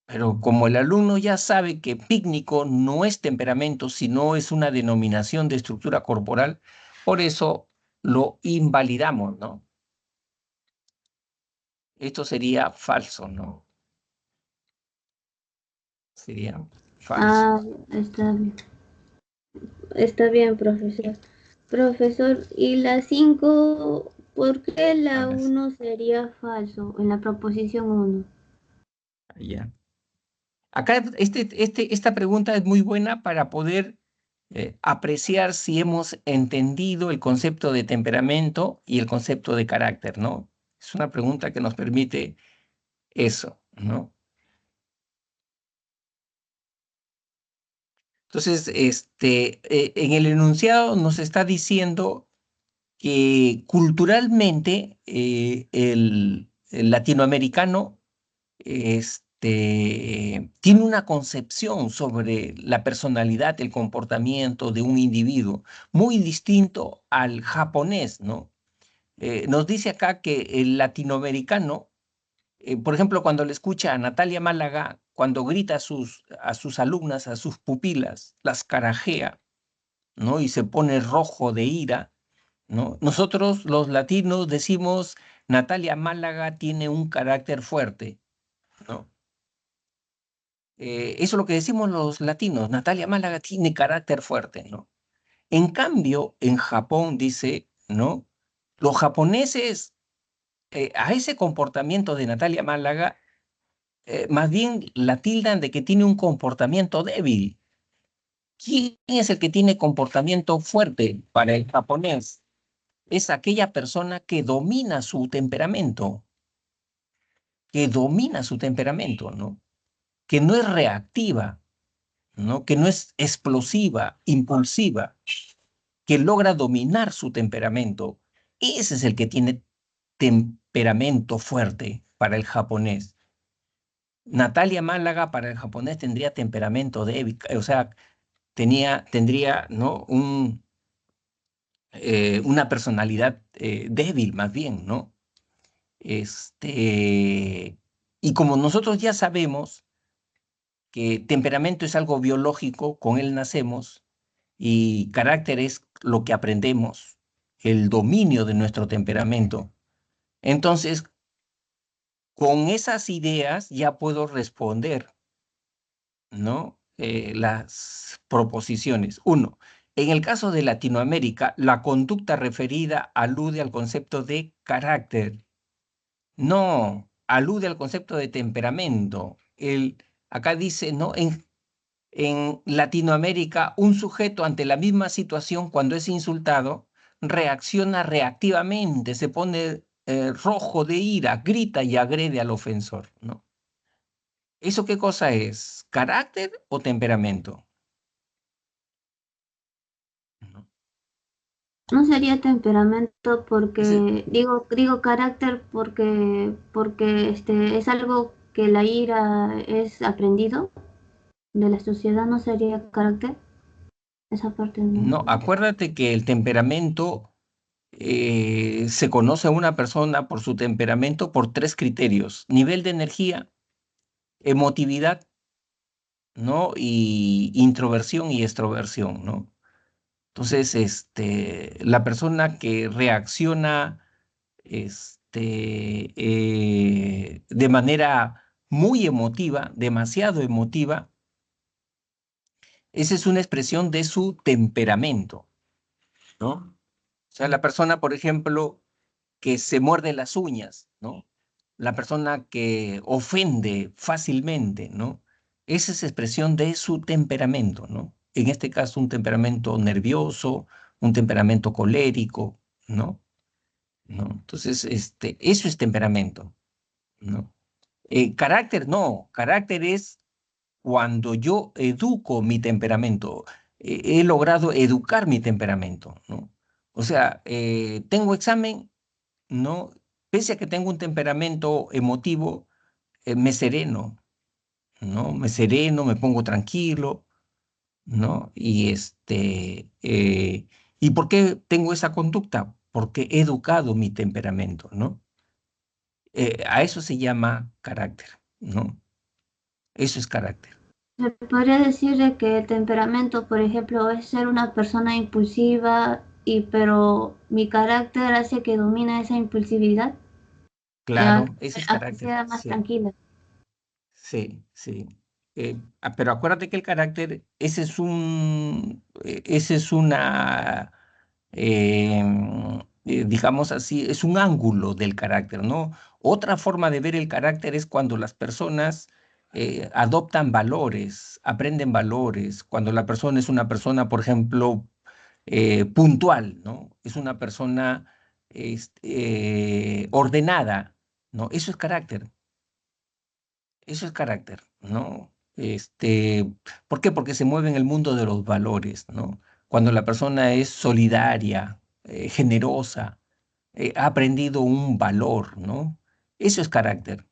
Pero como el alumno ya sabe que pícnico no es temperamento, sino es una denominación de estructura corporal, por eso lo invalidamos, ¿no? Esto sería falso, ¿no? Sería falso. Ah, está bien. Está bien, profesor. Profesor, ¿y la 5, por qué la Ahora sí, 1 sería falso en la proposición 1? ya. Acá esta pregunta es muy buena para poder apreciar si hemos entendido el concepto de temperamento y el concepto de carácter, ¿no? Es una pregunta que nos permite eso, ¿no? Entonces, en el enunciado nos está diciendo que culturalmente el latinoamericano tiene una concepción sobre la personalidad, el comportamiento de un individuo muy distinto al japonés, ¿no? Nos dice acá que el latinoamericano, por ejemplo, cuando le escucha a Natalia Málaga, cuando grita a sus alumnas, a sus pupilas, las carajea, ¿no? Y se pone rojo de ira, ¿no? Nosotros, los latinos, decimos, Natalia Málaga tiene un carácter fuerte, ¿no? Eso es lo que decimos los latinos, Natalia Málaga tiene carácter fuerte, ¿no? En cambio, en Japón dice, ¿no? Los japoneses, a ese comportamiento de Natalia Málaga, más bien la tildan de que tiene un comportamiento débil. ¿Quién es el que tiene comportamiento fuerte para el japonés? Es aquella persona que domina su temperamento, ¿no? Que no es reactiva, ¿no? Que no es explosiva, impulsiva, que logra dominar su temperamento. Ese es el que tiene temperamento fuerte para el japonés. Natalia Málaga para el japonés tendría temperamento débil, o sea, tendría, ¿no? Una personalidad débil más bien, ¿no? Y como nosotros ya sabemos que temperamento es algo biológico, con él nacemos, y carácter es lo que aprendemos, el dominio de nuestro temperamento. Entonces, con esas ideas ya puedo responder, ¿no? Las proposiciones. Uno, en el caso de Latinoamérica, la conducta referida alude al concepto de carácter. No, alude al concepto de temperamento. Acá dice, ¿no? En Latinoamérica, un sujeto ante la misma situación cuando es insultado reacciona reactivamente, se pone rojo de ira, grita y agrede al ofensor, ¿no? ¿Eso qué cosa es? ¿Carácter o temperamento? ¿No? No sería temperamento Ese- porque, digo carácter porque es algo que la ira es aprendido de la sociedad, no sería carácter. Esa parte no. no, acuérdate que el temperamento se conoce a una persona por su temperamento por tres criterios: nivel de energía, emotividad, ¿no? Y introversión y extroversión, ¿no? Entonces, la persona que reacciona de manera muy emotiva, demasiado emotiva, esa es una expresión de su temperamento, ¿no? O sea, la persona, por ejemplo, que se muerde las uñas, ¿no? La persona que ofende fácilmente, ¿no? Esa es expresión de su temperamento, ¿no? En este caso, un temperamento nervioso, un temperamento colérico, ¿no? ¿No? Entonces, eso es temperamento, ¿no? Carácter, no. Carácter es cuando yo educo mi temperamento. He logrado educar mi temperamento, ¿no? O sea, tengo examen, ¿no? Pese a que tengo un temperamento emotivo, me sereno, ¿no? Me sereno, me pongo tranquilo, ¿no? ¿Y por qué tengo esa conducta? Porque he educado mi temperamento, ¿no? A eso se llama carácter, ¿no? Eso es carácter. Se podría decir de que el temperamento, por ejemplo, es ser una persona impulsiva pero mi carácter hace que domine esa impulsividad. Claro, Ya, ese es así carácter, sea más sí, tranquila. sí, sí. Pero acuérdate que el carácter, ese es una, digamos así, es un ángulo del carácter, ¿no? Otra forma de ver el carácter es cuando las personas adoptan valores, aprenden valores, cuando la persona es una persona, por ejemplo, puntual, ¿no? Es una persona ordenada, ¿no? Eso es carácter, ¿no? ¿Por qué? Porque se mueve en el mundo de los valores, ¿no? Cuando la persona es solidaria, generosa, ha aprendido un valor, ¿no? Eso es carácter,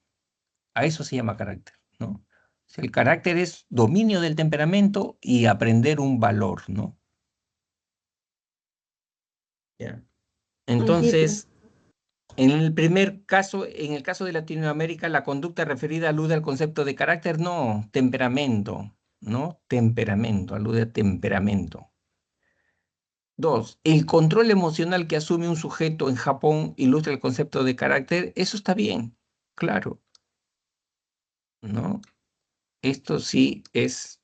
a eso se llama carácter, ¿no? O sea, el carácter es dominio del temperamento y aprender un valor, ¿no? Ya. Sí, pero Entonces, en el primer caso, en el caso de Latinoamérica, la conducta referida alude al concepto de carácter, no, temperamento, ¿no? Temperamento, alude a temperamento. Dos, el control emocional que asume un sujeto en Japón ilustra el concepto de carácter, eso está bien, claro, ¿no? Esto sí es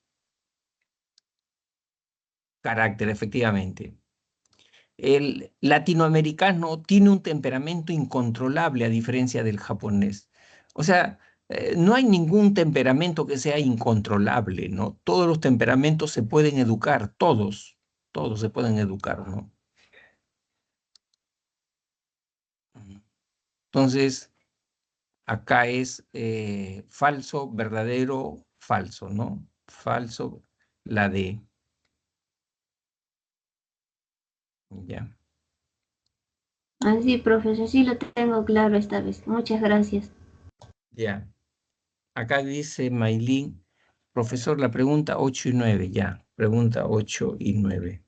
carácter, efectivamente. El latinoamericano tiene un temperamento incontrolable a diferencia del japonés. O sea, no hay ningún temperamento que sea incontrolable, ¿no? Todos los temperamentos se pueden educar, todos se pueden educar, ¿no? Entonces, acá es falso, verdadero, falso, ¿no? Falso, la D. Ya, así, profesor, sí lo tengo claro esta vez. Muchas gracias. ya. Acá dice Maylin, profesor, la pregunta 8 y 9, ya. Pregunta 8 y 9.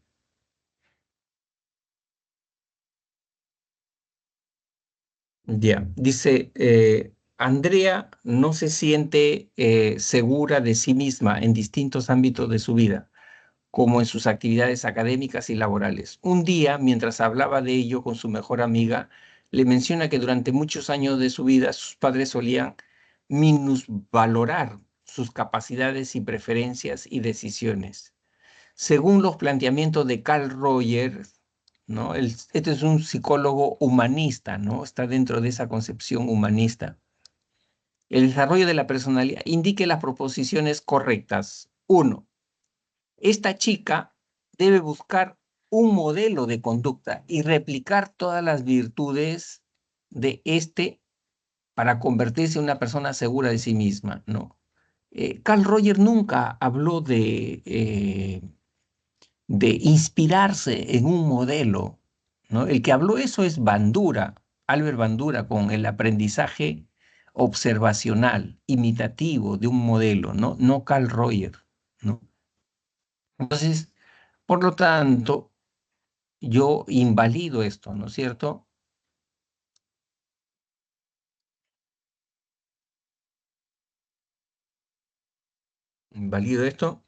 Ya. Dice, Andrea no se siente segura de sí misma en distintos ámbitos de su vida, como en sus actividades académicas y laborales. Un día, mientras hablaba de ello con su mejor amiga, le menciona que durante muchos años de su vida sus padres solían minusvalorar sus capacidades y preferencias y decisiones. Según los planteamientos de Carl Rogers, ¿no? Este es un psicólogo humanista, ¿no? Está dentro de esa concepción humanista. El desarrollo de la personalidad indique las proposiciones correctas. Uno, esta chica debe buscar un modelo de conducta y replicar todas las virtudes de este para convertirse en una persona segura de sí misma, ¿no? Carl Rogers nunca habló de inspirarse en un modelo, ¿no? El que habló eso es Bandura, Albert Bandura, con el aprendizaje observacional, imitativo de un modelo, ¿no? No Carl Rogers, ¿no? Entonces, por lo tanto, yo invalido esto, ¿no es cierto? Invalido esto.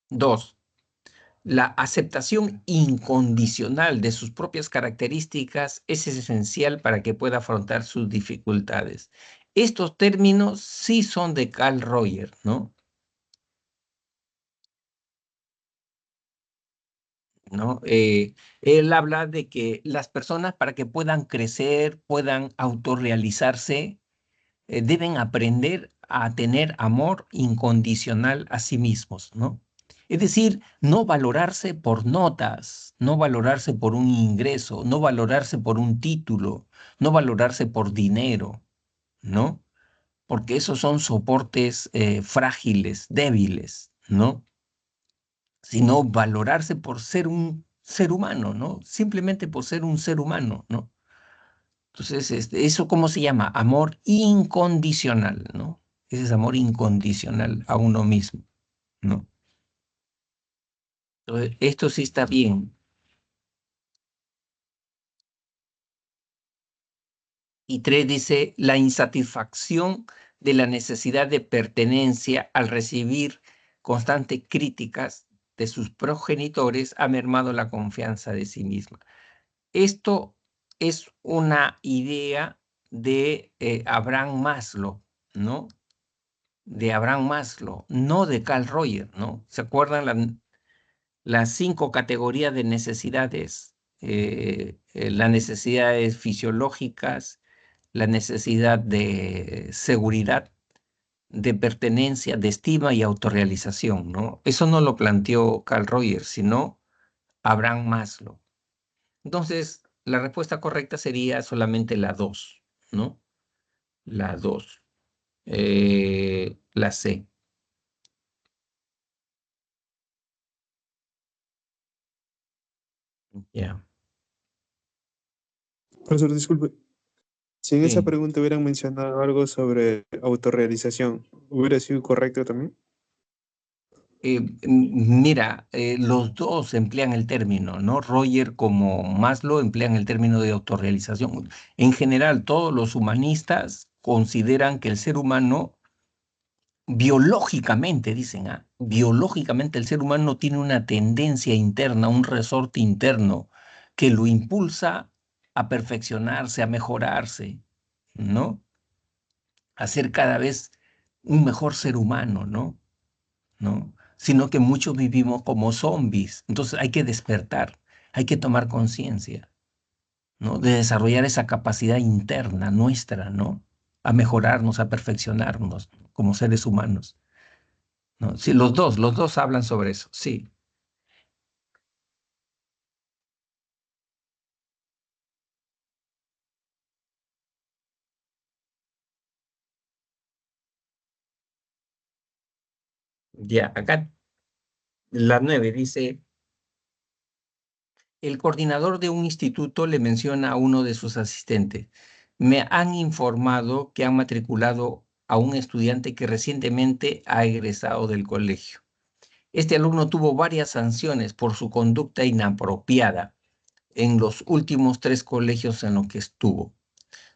Dos, la aceptación incondicional de sus propias características es esencial para que pueda afrontar sus dificultades. Estos términos sí son de Carl Rogers, ¿no? ¿No? Él habla de que las personas para que puedan crecer, puedan autorrealizarse, deben aprender a tener amor incondicional a sí mismos, ¿no? Es decir, no valorarse por notas, no valorarse por un ingreso, no valorarse por un título, no valorarse por dinero, ¿no? Porque esos son soportes frágiles, débiles, ¿no? Sino valorarse por ser un ser humano, ¿no? Simplemente por ser un ser humano, ¿no? Entonces, ¿eso cómo se llama? Amor incondicional, ¿no? Ese es amor incondicional a uno mismo, ¿no? Entonces, esto sí está bien. Y tres dice, la insatisfacción de la necesidad de pertenencia al recibir constantes críticas de sus progenitores ha mermado la confianza de sí misma. Esto es una idea de Abraham Maslow, ¿no? De Abraham Maslow, no de Carl Rogers, ¿no? ¿Se acuerdan las 5 categorías de necesidades? Las necesidades fisiológicas, la necesidad de seguridad, de pertenencia, de estima y autorrealización, ¿no? Eso no lo planteó Carl Rogers, sino Abraham Maslow. Entonces, la respuesta correcta sería solamente la 2, ¿no? La 2. La C. Ya. Profesor, disculpe. Si en esa Sí. pregunta hubieran mencionado algo sobre autorrealización, ¿hubiera sido correcto también? Mira, los dos emplean el término, ¿no? Roger como Maslow emplean el término de autorrealización. En general, todos los humanistas consideran que el ser humano, biológicamente, dicen, biológicamente el ser humano tiene una tendencia interna, un resorte interno que lo impulsa a perfeccionarse, a mejorarse, ¿no? A ser cada vez un mejor ser humano, ¿no? ¿No? Sino que muchos vivimos como zombies. Entonces hay que despertar, hay que tomar conciencia, ¿no? De desarrollar esa capacidad interna nuestra, ¿no? A mejorarnos, a perfeccionarnos como seres humanos, ¿no? Sí, los dos hablan sobre eso, sí. Ya, acá la 9 dice, el coordinador de un instituto le menciona a uno de sus asistentes. Me han informado que han matriculado a un estudiante que recientemente ha egresado del colegio. Este alumno tuvo varias sanciones por su conducta inapropiada en los últimos 3 colegios en los que estuvo.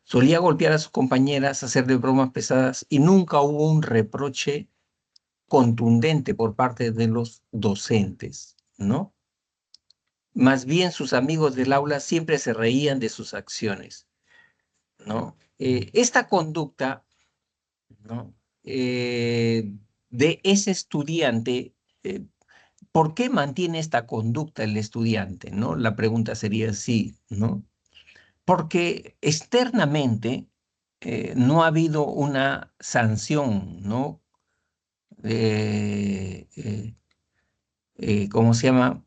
Solía golpear a sus compañeras, hacerle bromas pesadas y nunca hubo un reproche contundente por parte de los docentes, ¿no? Más bien sus amigos del aula siempre se reían de sus acciones, ¿no? Esta conducta, ¿no? De ese estudiante, ¿por qué mantiene esta conducta el estudiante, ¿no? La pregunta sería así, ¿no? Porque externamente no ha habido una sanción, ¿no? ¿Cómo se llama?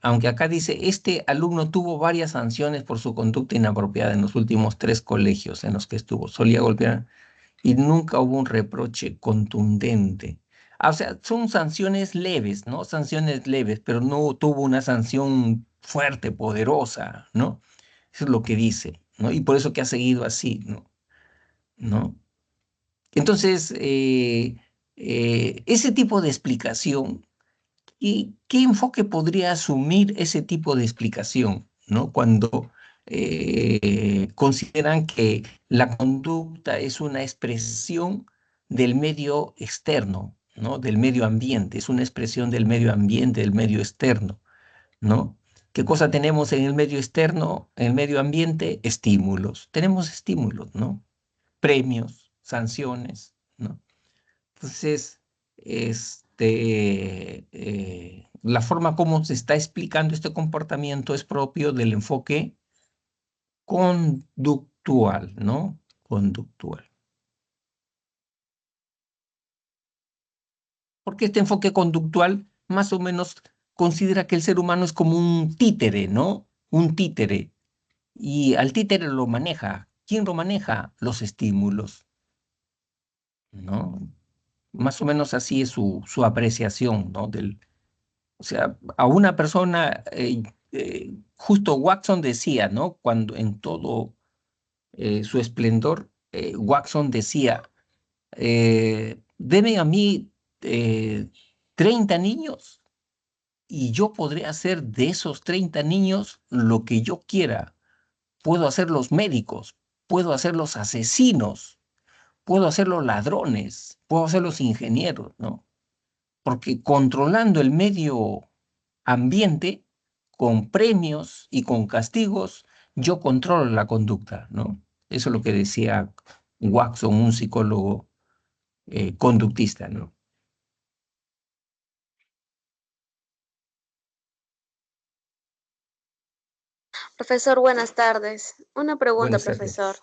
Aunque acá dice, este alumno tuvo varias sanciones por su conducta inapropiada en los últimos 3 colegios en los que estuvo. Solía golpear y nunca hubo un reproche contundente. O sea, son sanciones leves, ¿no? Sanciones leves, pero no tuvo una sanción fuerte, poderosa, ¿no? Eso es lo que dice, ¿no? Y por eso que ha seguido así, ¿no? ¿No? Entonces, ese tipo de explicación, ¿y qué enfoque podría asumir ese tipo de explicación, ¿no? Cuando consideran que la conducta es una expresión del medio externo, ¿no? Del medio ambiente, es una expresión del medio ambiente, del medio externo, ¿no? ¿Qué cosa tenemos en el medio externo, en el medio ambiente? Estímulos. Tenemos estímulos, ¿no? Premios, sanciones, ¿no? Entonces, la forma como se está explicando este comportamiento es propio del enfoque conductual, ¿no? Conductual. Porque este enfoque conductual más o menos considera que el ser humano es como un títere, ¿no? Un títere. Y al títere lo maneja. ¿Quién lo maneja? Los estímulos, ¿no? Más o menos así es su apreciación, ¿no? O sea, a una persona, justo Watson decía, ¿no? Cuando en todo su esplendor, Watson decía, deme a mí 30 niños y yo podré hacer de esos 30 niños lo que yo quiera. Puedo hacer los médicos, puedo hacer los asesinos, puedo hacer los ladrones, puedo hacer los ingenieros, ¿no? Porque controlando el medio ambiente, con premios y con castigos, yo controlo la conducta, ¿no? Eso es lo que decía Watson, un psicólogo conductista, ¿no? Profesor, buenas tardes. Una pregunta, Buenas tardes. profesor.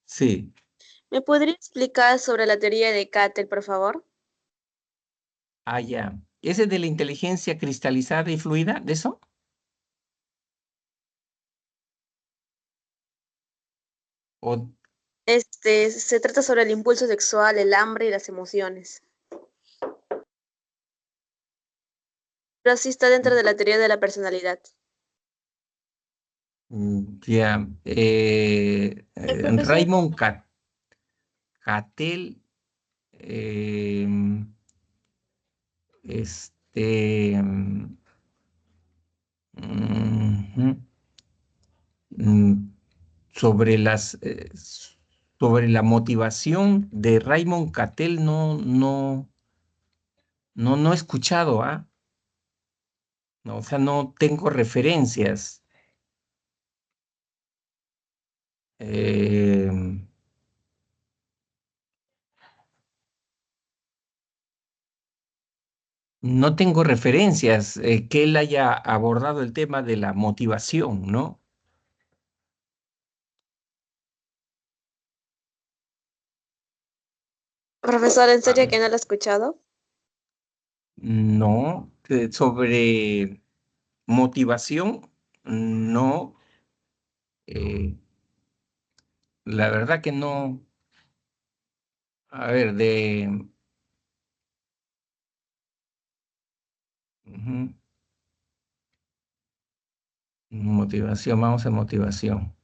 Sí. ¿Me podría explicar sobre la teoría de Cattell, por favor? Ah, ya. ¿Ese de la inteligencia cristalizada y fluida? ¿De eso? ¿O Se trata sobre el impulso sexual, el hambre y las emociones. Pero sí está dentro de la teoría de la personalidad. ya? Profesor, Cattell, em, este, ujú, mm, sobre sobre la motivación de Raymond Cattell no he escuchado, ¿ah? No, o sea, no tengo referencias. Em, no tengo referencias que él haya abordado el tema de la motivación, ¿no? profesor, ¿en A serio ver, que no lo ha escuchado? no, sobre motivación, no, eh, la verdad que no. A ver, ujú, motivación, vamos a motivación.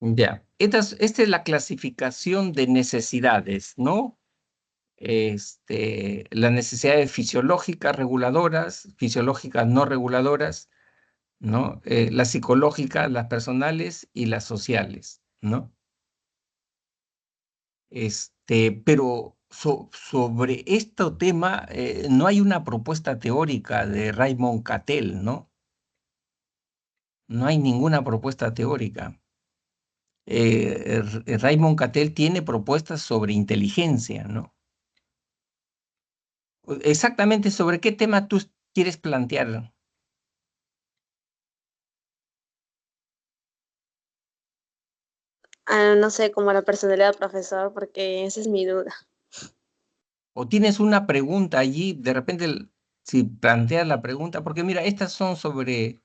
Ya, esta es la clasificación de necesidades, ¿no? Las necesidades fisiológicas reguladoras, fisiológicas no reguladoras, ¿no? Las psicológicas, las personales y las sociales, ¿no? Pero sobre este tema no hay una propuesta teórica de Raymond Cattell, ¿no? No hay ninguna propuesta teórica. Raymond Cattell tiene propuestas sobre inteligencia, ¿no? Exactamente sobre qué tema tú quieres plantear. Ah, no sé, como la personalidad, profesor, porque esa es mi duda. O tienes una pregunta allí, de repente, si planteas la pregunta, porque mira, estas son sobre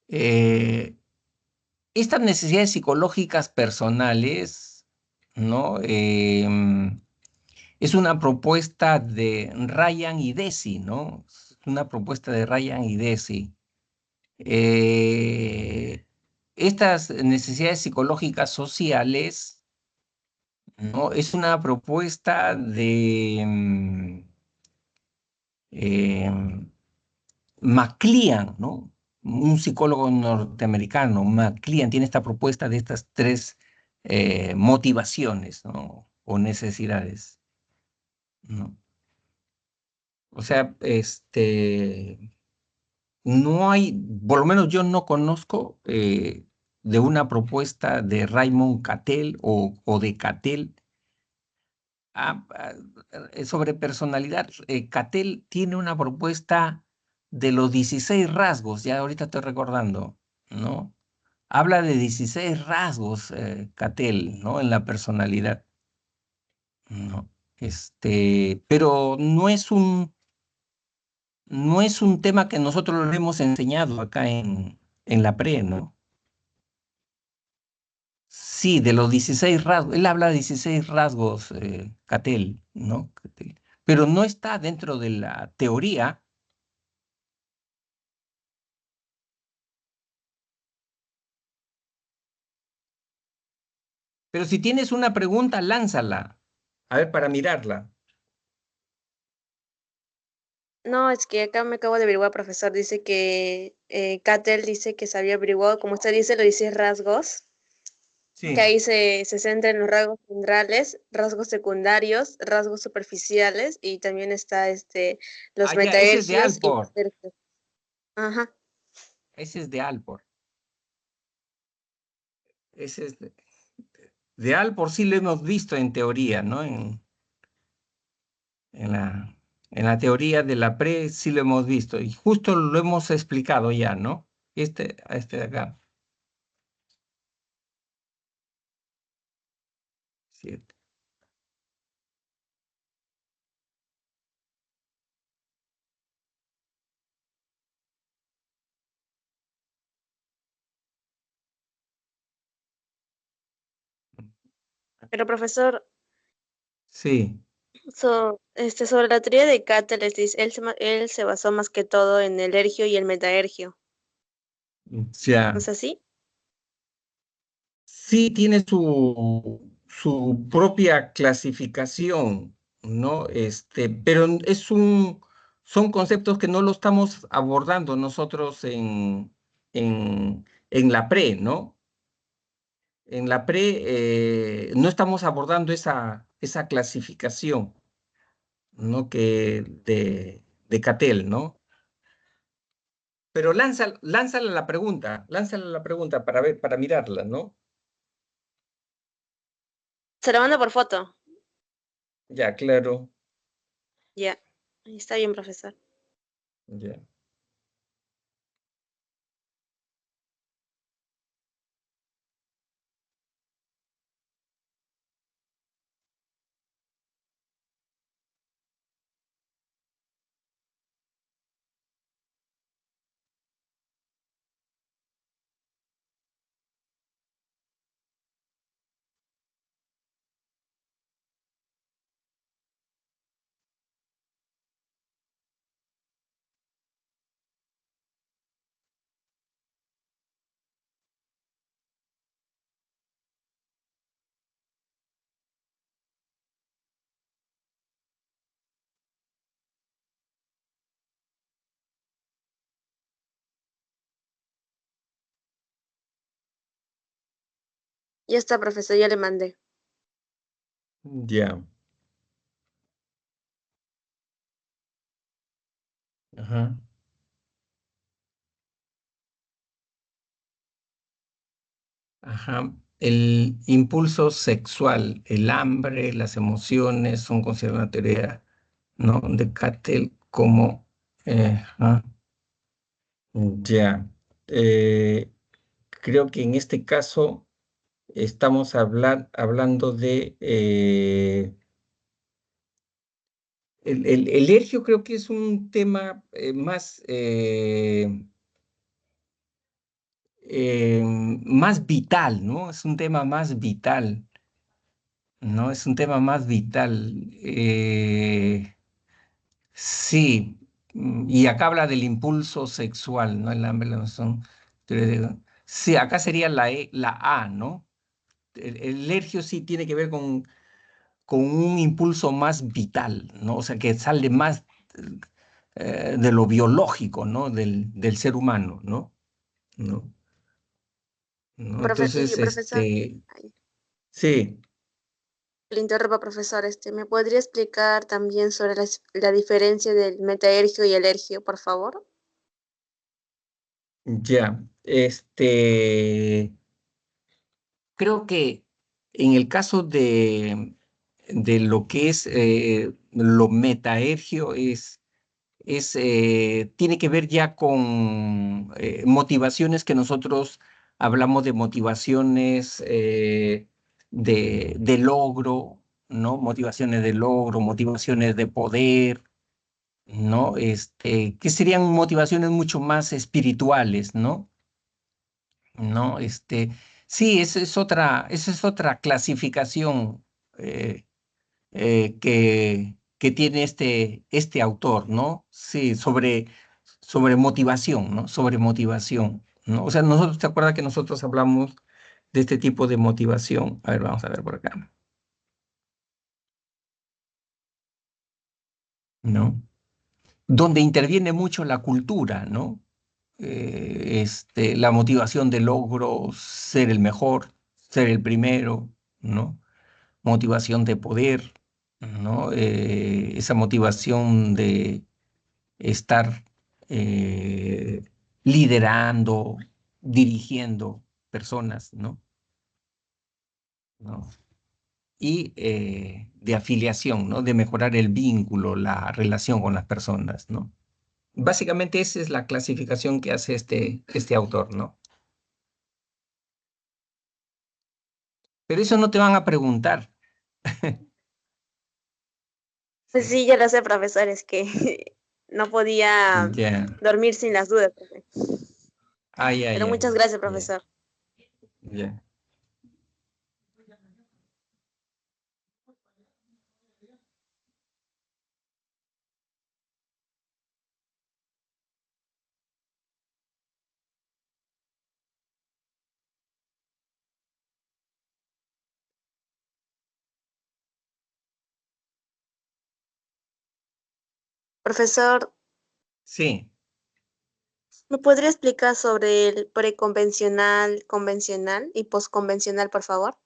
eh, estas necesidades psicológicas personales, ¿no? Es una propuesta de Ryan y Deci, ¿no? Es una propuesta de Ryan y Deci. Eh, Estas necesidades psicológicas sociales, ¿no? Es una propuesta de McLean, ¿no? Un psicólogo norteamericano, McLean, tiene esta propuesta de estas tres motivaciones, ¿no? O necesidades, ¿no? O sea, no hay, por lo menos yo no conozco de una propuesta de Raymond Cattell o de Cattell sobre personalidad. Cattell tiene una propuesta de los 16 rasgos, ya ahorita estoy recordando, ¿no? Habla de 16 rasgos, Cattell, ¿no? En la personalidad, ¿no? Pero no es un tema que nosotros le hemos enseñado acá en la pre, ¿no? Sí, de los 16 rasgos. Él habla de 16 rasgos, Cattell, ¿no? Cattell. Pero no está dentro de la teoría. Pero si tienes una pregunta, lánzala. A ver, para mirarla. No, es que acá me acabo de averiguar, profesor. Dice que Cattell dice que se había averiguado, como usted dice, lo dice rasgos, que Sí. ahí se centra en los rasgos centrales, rasgos secundarios, rasgos superficiales y también está los Ah, ya, ese es de metahercios y Alport. tercios. Ajá. Ese es de Alport. Ese es de Alport, sí lo hemos visto en teoría, ¿no? En la, en la teoría de la pre sí lo hemos visto y justo lo hemos explicado ya, ¿no? Este de acá. 7. Pero profesor, Sí, sobre la teoría de Cattell, dice, él se basó más que todo en el ergio y el metaergio. ¿No ya. es así? Sí tiene su propia clasificación, ¿no? Pero son conceptos que no lo estamos abordando nosotros en la pre, ¿no? En la pre no estamos abordando esa clasificación, ¿no? De Cattell, ¿no? Pero lánzala la pregunta para ver, para mirarla, ¿no? Se lo manda por foto. Ya, claro. Ya. Ahí está bien, profesor. Ya. Ya está, profesor, ya le mandé. Ya. Ajá. Ajá. El impulso sexual, el hambre, las emociones son consideradas una teoría, ¿no? De Cattell como. Ajá. Ya. Eh, Creo que en este caso estamos hablando de. El ergio creo que es un tema más vital, ¿no? Es un tema más vital, ¿no? Es un tema más vital. Sí, y acá habla del impulso sexual, ¿no? El hambre, la emoción. Sí, acá sería la A, ¿no? El lergio sí tiene que ver con un impulso más vital, ¿no? O sea, que sale más de lo biológico, ¿no? Del ser humano, ¿no? ¿No? ¿No? Y Entonces, profesor, ay, sí, le interrumpo, profesor, ¿me podría explicar también sobre la diferencia del metaergio y el ergio, por favor? ya. Creo que en el caso de lo que es lo metaergio tiene que ver ya con motivaciones que nosotros hablamos de motivaciones de logro, ¿no? Motivaciones de logro, motivaciones de poder, ¿no? Que serían motivaciones mucho más espirituales, ¿no? ¿No? Sí, esa es otra clasificación eh, que tiene este autor, ¿no? Sí, sobre motivación, ¿no? Sobre motivación, ¿no? O sea, nosotros, ¿te acuerdas que nosotros hablamos de este tipo de motivación? A ver, vamos a ver por acá, ¿no? donde interviene mucho la cultura, ¿no? La motivación de logro, ser el mejor, ser el primero, ¿no? Motivación de poder, ¿no? Esa motivación de estar eh, liderando, dirigiendo personas, ¿no? ¿No? Y de afiliación, ¿no? De mejorar el vínculo, la relación con las personas, ¿no? Básicamente esa es la clasificación que hace este autor, ¿no? Pero eso no te van a preguntar. Pues sí, ya lo sé, profesor, es que no podía Ya. dormir sin las dudas, profe. Ay, ay, Pero ay. muchas gracias, Ya, profesor. ya. Profesor, Sí, ¿me podría explicar sobre el preconvencional, convencional y posconvencional, por favor?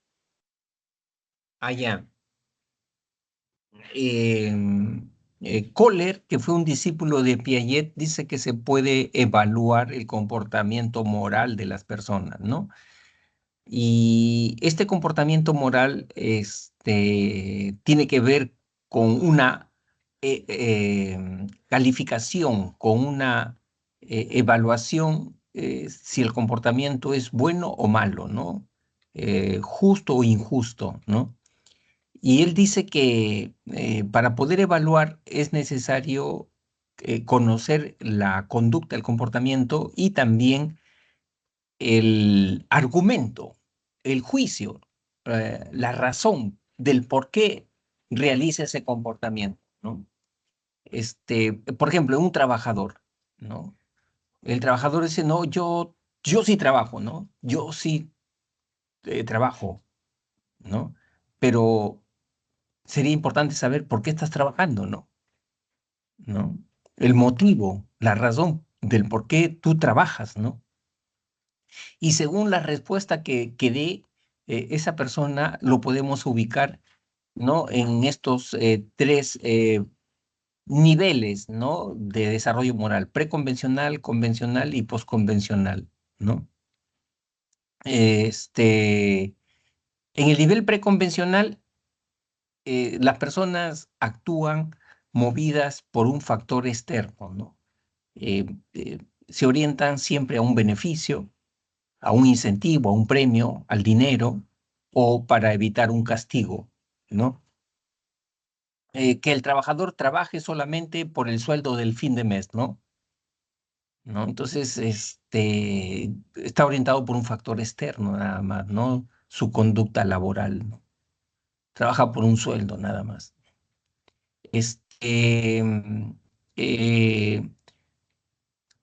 allá. Kohler, que fue un discípulo de Piaget, dice que se puede evaluar el comportamiento moral de las personas, ¿no? Y este comportamiento moral tiene que ver con una calificación, con una evaluación, si el comportamiento es bueno o malo, ¿no? Justo o injusto, ¿no? Y él dice que para poder evaluar es necesario conocer la conducta, el comportamiento y también el argumento, el juicio, la razón del por qué realiza ese comportamiento, ¿no? Por ejemplo, un trabajador, ¿no? El trabajador dice, no, yo sí trabajo, ¿no? Yo sí trabajo, ¿no? Pero sería importante saber por qué estás trabajando, ¿no? ¿No? El motivo, la razón del por qué tú trabajas, ¿no? Y según la respuesta que dé esa persona, lo podemos ubicar, ¿no? En estos tres niveles, ¿no? De desarrollo moral, preconvencional, convencional y posconvencional, ¿no? En el nivel preconvencional, las personas actúan movidas por un factor externo, ¿no? Eh, eh, Se orientan siempre a un beneficio, a un incentivo, a un premio, al dinero o para evitar un castigo, ¿no? Que el trabajador trabaje solamente por el sueldo del fin de mes, ¿no? ¿No? Entonces, está orientado por un factor externo nada más, ¿no? Su conducta laboral, ¿no? Trabaja por un sueldo nada más. Eh,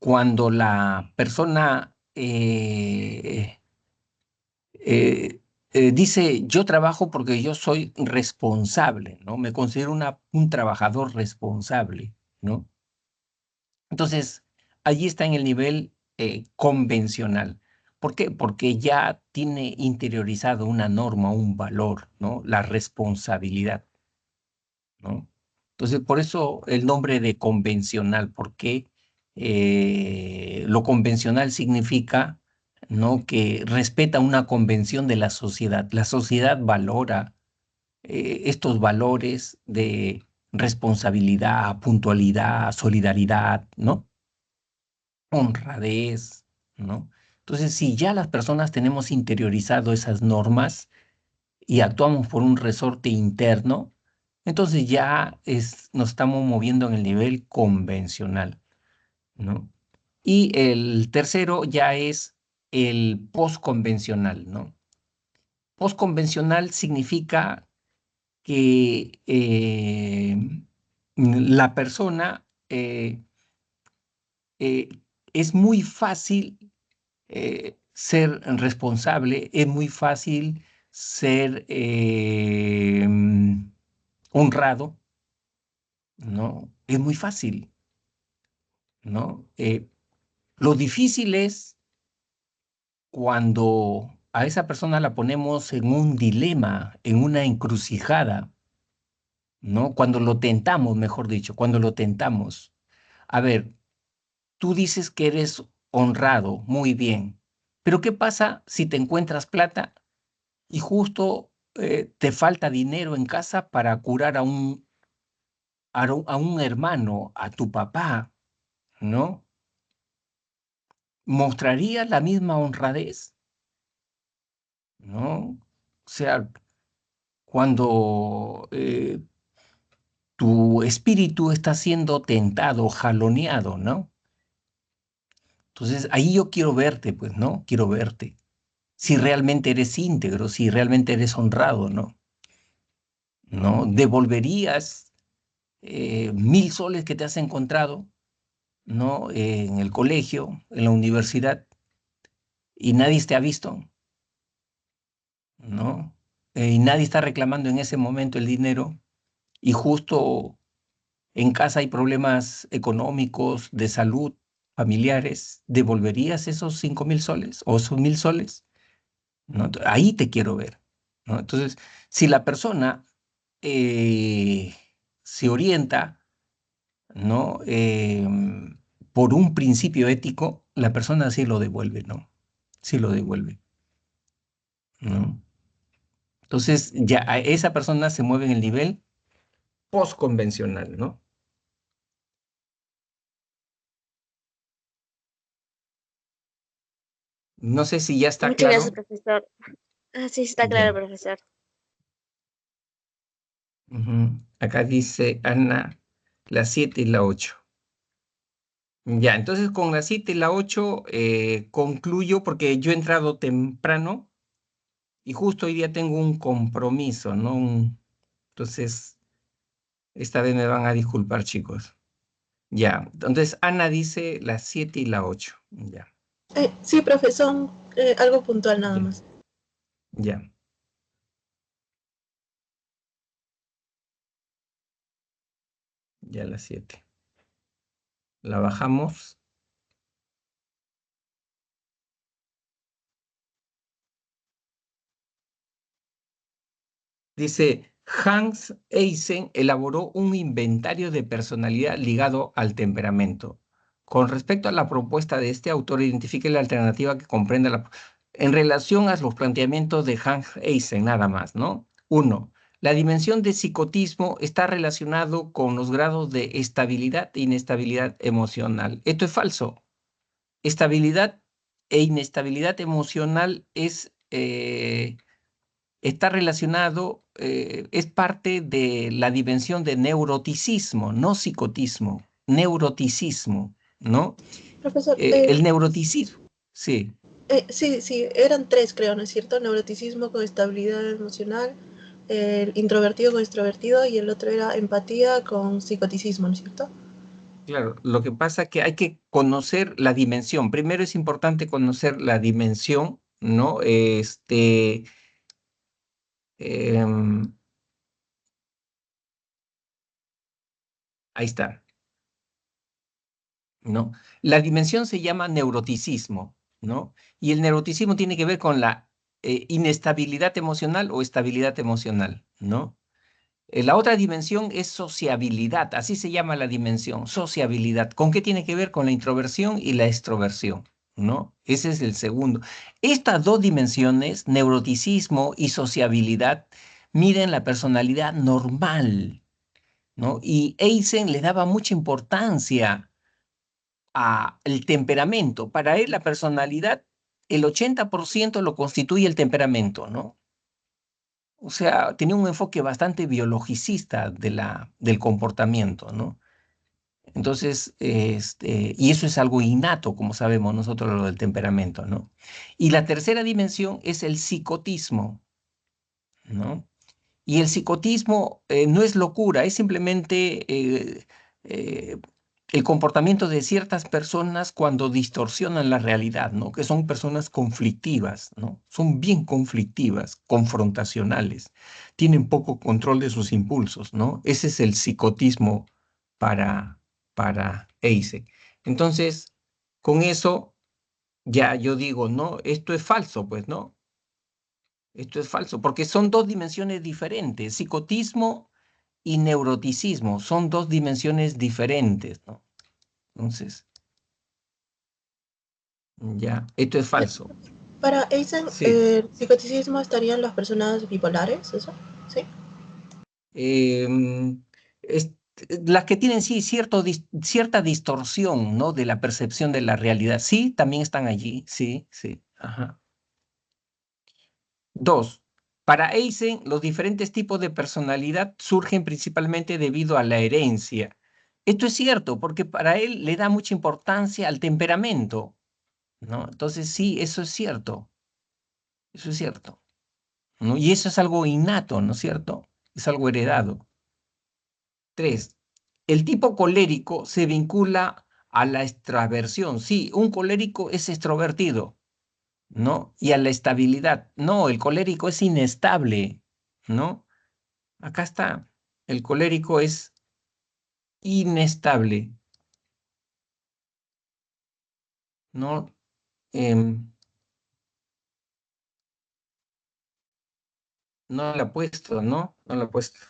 Cuando la persona eh, dice, yo trabajo porque yo soy responsable, ¿no? Me considero un trabajador responsable, ¿no? Entonces, allí está en el nivel convencional. ¿Por qué? Porque ya tiene interiorizado una norma, un valor, ¿no? La responsabilidad, ¿no? Entonces, por eso el nombre de convencional, porque lo convencional significa, ¿no? Que respeta una convención de la sociedad. La sociedad valora estos valores de responsabilidad, puntualidad, solidaridad, ¿no? Honradez, ¿no? Entonces, si ya las personas tenemos interiorizado esas normas, y actuamos por un resorte interno, entonces nos estamos moviendo en el nivel convencional, ¿no? Y el tercero ya es el postconvencional, ¿no? Postconvencional significa que la persona eh, es muy fácil ser responsable, es muy fácil ser honrado, ¿no? Es muy fácil. ¿no? Lo difícil es cuando a esa persona la ponemos en un dilema, en una encrucijada, ¿no? Cuando lo tentamos, mejor dicho, cuando lo tentamos. A ver, tú dices que eres honrado, muy bien, pero ¿qué pasa si te encuentras plata y justo te falta dinero en casa para curar a un hermano, a tu papá, ¿no? ¿Mostrarías la misma honradez? ¿No? O sea, cuando tu espíritu está siendo tentado, jaloneado, ¿no? Entonces, ahí yo quiero verte, pues, ¿no? Quiero verte. Si realmente eres íntegro, si realmente eres honrado, ¿no? ¿No? ¿Devolverías 1.000 soles que te has encontrado, ¿no? En el colegio, en la universidad, y nadie te ha visto, ¿no? Y nadie está reclamando en ese momento el dinero, y justo en casa hay problemas económicos, de salud, familiares, ¿devolverías esos 5.000 soles o esos 1.000 soles? ¿No? Ahí te quiero ver, ¿no? Entonces, si la persona eh, se orienta, ¿no? Por un principio ético, la persona sí lo devuelve, ¿no? Sí lo devuelve, ¿no? Entonces, ya esa persona se mueve en el nivel postconvencional, ¿no? No sé si ya está Muchas gracias, claro. profesor. Ah, sí, está claro, Ya. profesor. Acá dice Ana, las 7 y la 8. Ya, entonces con las 7 y la 8 concluyo porque yo he entrado temprano y justo hoy día tengo un compromiso, ¿no? Entonces, esta vez me van a disculpar, chicos. Ya, entonces Ana dice las 7 y la 8. Ya, Sí, profesor, algo puntual nada ya, más. ya. Ya las 7. La bajamos. Dice, Hans Eysen elaboró un inventario de personalidad ligado al temperamento. Con respecto a la propuesta de este autor, identifique la alternativa que comprenda en relación a los planteamientos de Hans Eysen, nada más, ¿no? 1. La dimensión de psicotismo está relacionado con los grados de estabilidad e inestabilidad emocional. Esto es falso. Estabilidad e inestabilidad emocional está relacionado, es parte de la dimensión de neuroticismo, no psicotismo, neuroticismo, ¿no? Profesor, El neuroticismo, sí, sí, eran tres, creo, ¿no es cierto? Neuroticismo con estabilidad emocional, el introvertido con extrovertido y el otro era empatía con psicoticismo, ¿no es cierto? claro. Lo que pasa es que hay que conocer la dimensión. Primero es importante conocer la dimensión, ¿no? Em, ahí está. ¿No? La dimensión se llama neuroticismo, ¿no? Y el neuroticismo tiene que ver con la inestabilidad emocional o estabilidad emocional, ¿no? La otra dimensión es sociabilidad, así se llama la dimensión, sociabilidad. ¿Con qué tiene que ver? Con la introversión y la extroversión, ¿no? Ese es el segundo. Estas dos dimensiones, neuroticismo y sociabilidad, miden la personalidad normal, ¿no? Y Eysen le daba mucha importancia el temperamento. Para él, la personalidad, el 80% lo constituye el temperamento, ¿no? O sea, tenía un enfoque bastante biologicista del comportamiento, ¿no? Entonces, y eso es algo innato, como sabemos nosotros, lo del temperamento, ¿no? Y la tercera dimensión es el psicotismo, ¿no? Y el psicotismo no es locura, es simplemente eh, el comportamiento de ciertas personas cuando distorsionan la realidad, ¿no? Que son personas conflictivas, ¿no? Son bien conflictivas, confrontacionales, tienen poco control de sus impulsos, ¿no? Ese es el psicotismo para Eysen. Entonces, con eso ya yo digo, no, esto es falso, pues, ¿no? Esto es falso, porque son dos dimensiones diferentes. Psicotismo y neuroticismo son dos dimensiones diferentes, ¿no? Entonces, ya, esto es falso. Para Eisen, Sí. el psicoticismo estarían las personas bipolares, ¿eso? ¿Sí? Es- las que tienen, sí, cierta distorsión, ¿no? De la percepción de la realidad. Sí, también están allí, sí, sí. Ajá. 2. Para Eisen, los diferentes tipos de personalidad surgen principalmente debido a la herencia. Esto es cierto, porque para él le da mucha importancia al temperamento, ¿no? Entonces, sí, eso es cierto. Eso es cierto, ¿no? Y eso es algo innato, ¿no es cierto? Es algo heredado. 3. El tipo colérico se vincula a la extraversión. Sí, un colérico es extrovertido, ¿no? Y a la estabilidad. No, el colérico es inestable, ¿no? Acá está. El colérico es inestable, ¿no? No lo he puesto, ¿no? No lo he puesto.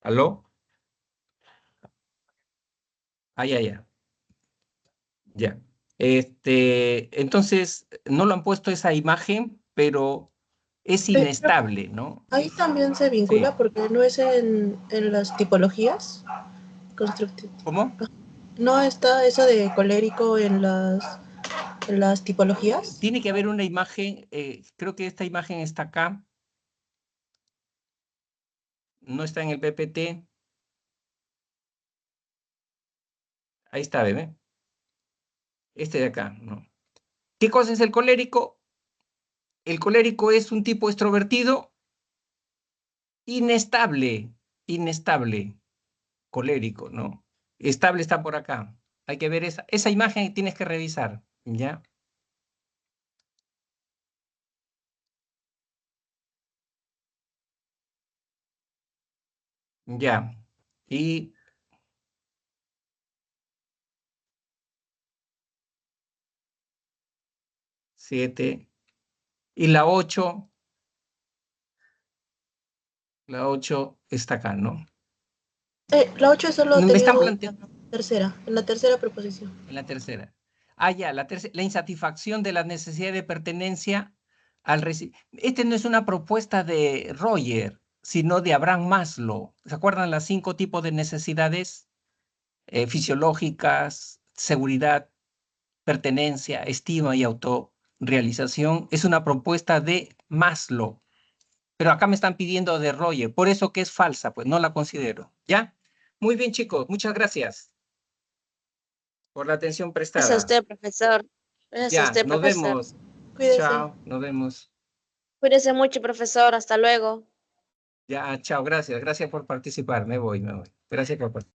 ¿Aló? Ah, ya, ya. Ya. Entonces, no lo han puesto esa imagen, pero es Creo inestable, ¿no? ahí también se vincula Sí. porque no es en las tipologías constructivas. ¿Cómo? No está eso de colérico en las tipologías. Tiene que haber una imagen, creo que esta imagen está acá, no está en el PPT. Ahí está, bebé. Este de acá, ¿no? ¿Qué cosa es el colérico? El colérico es un tipo extrovertido, inestable, inestable, colérico, ¿no? Estable está por acá. Hay que ver esa imagen, tienes que revisar, ¿ya? Ya. Y 7. Y la ocho está acá, ¿no? La 8 solo ha Me están tenido planteando en la tercera proposición. en la tercera. Ah, ya, la insatisfacción de la necesidad de pertenencia al recibir. Este no es una propuesta de Roger, sino de Abraham Maslow. ¿Se acuerdan las 5 tipos de necesidades fisiológicas, seguridad, pertenencia, estima y autorrealización? Es una propuesta de Maslow. Pero acá me están pidiendo de Roger, por eso que es falsa, pues no la considero. ¿Ya? Muy bien, chicos, muchas gracias por la atención Gracias a prestada. usted, profesor. Gracias a Ya, usted, nos profesor. vemos. Cuídese. Chao, nos vemos. Cuídese mucho, profesor. Hasta luego. Ya, chao, gracias. Gracias por participar. Me voy. Gracias por participar.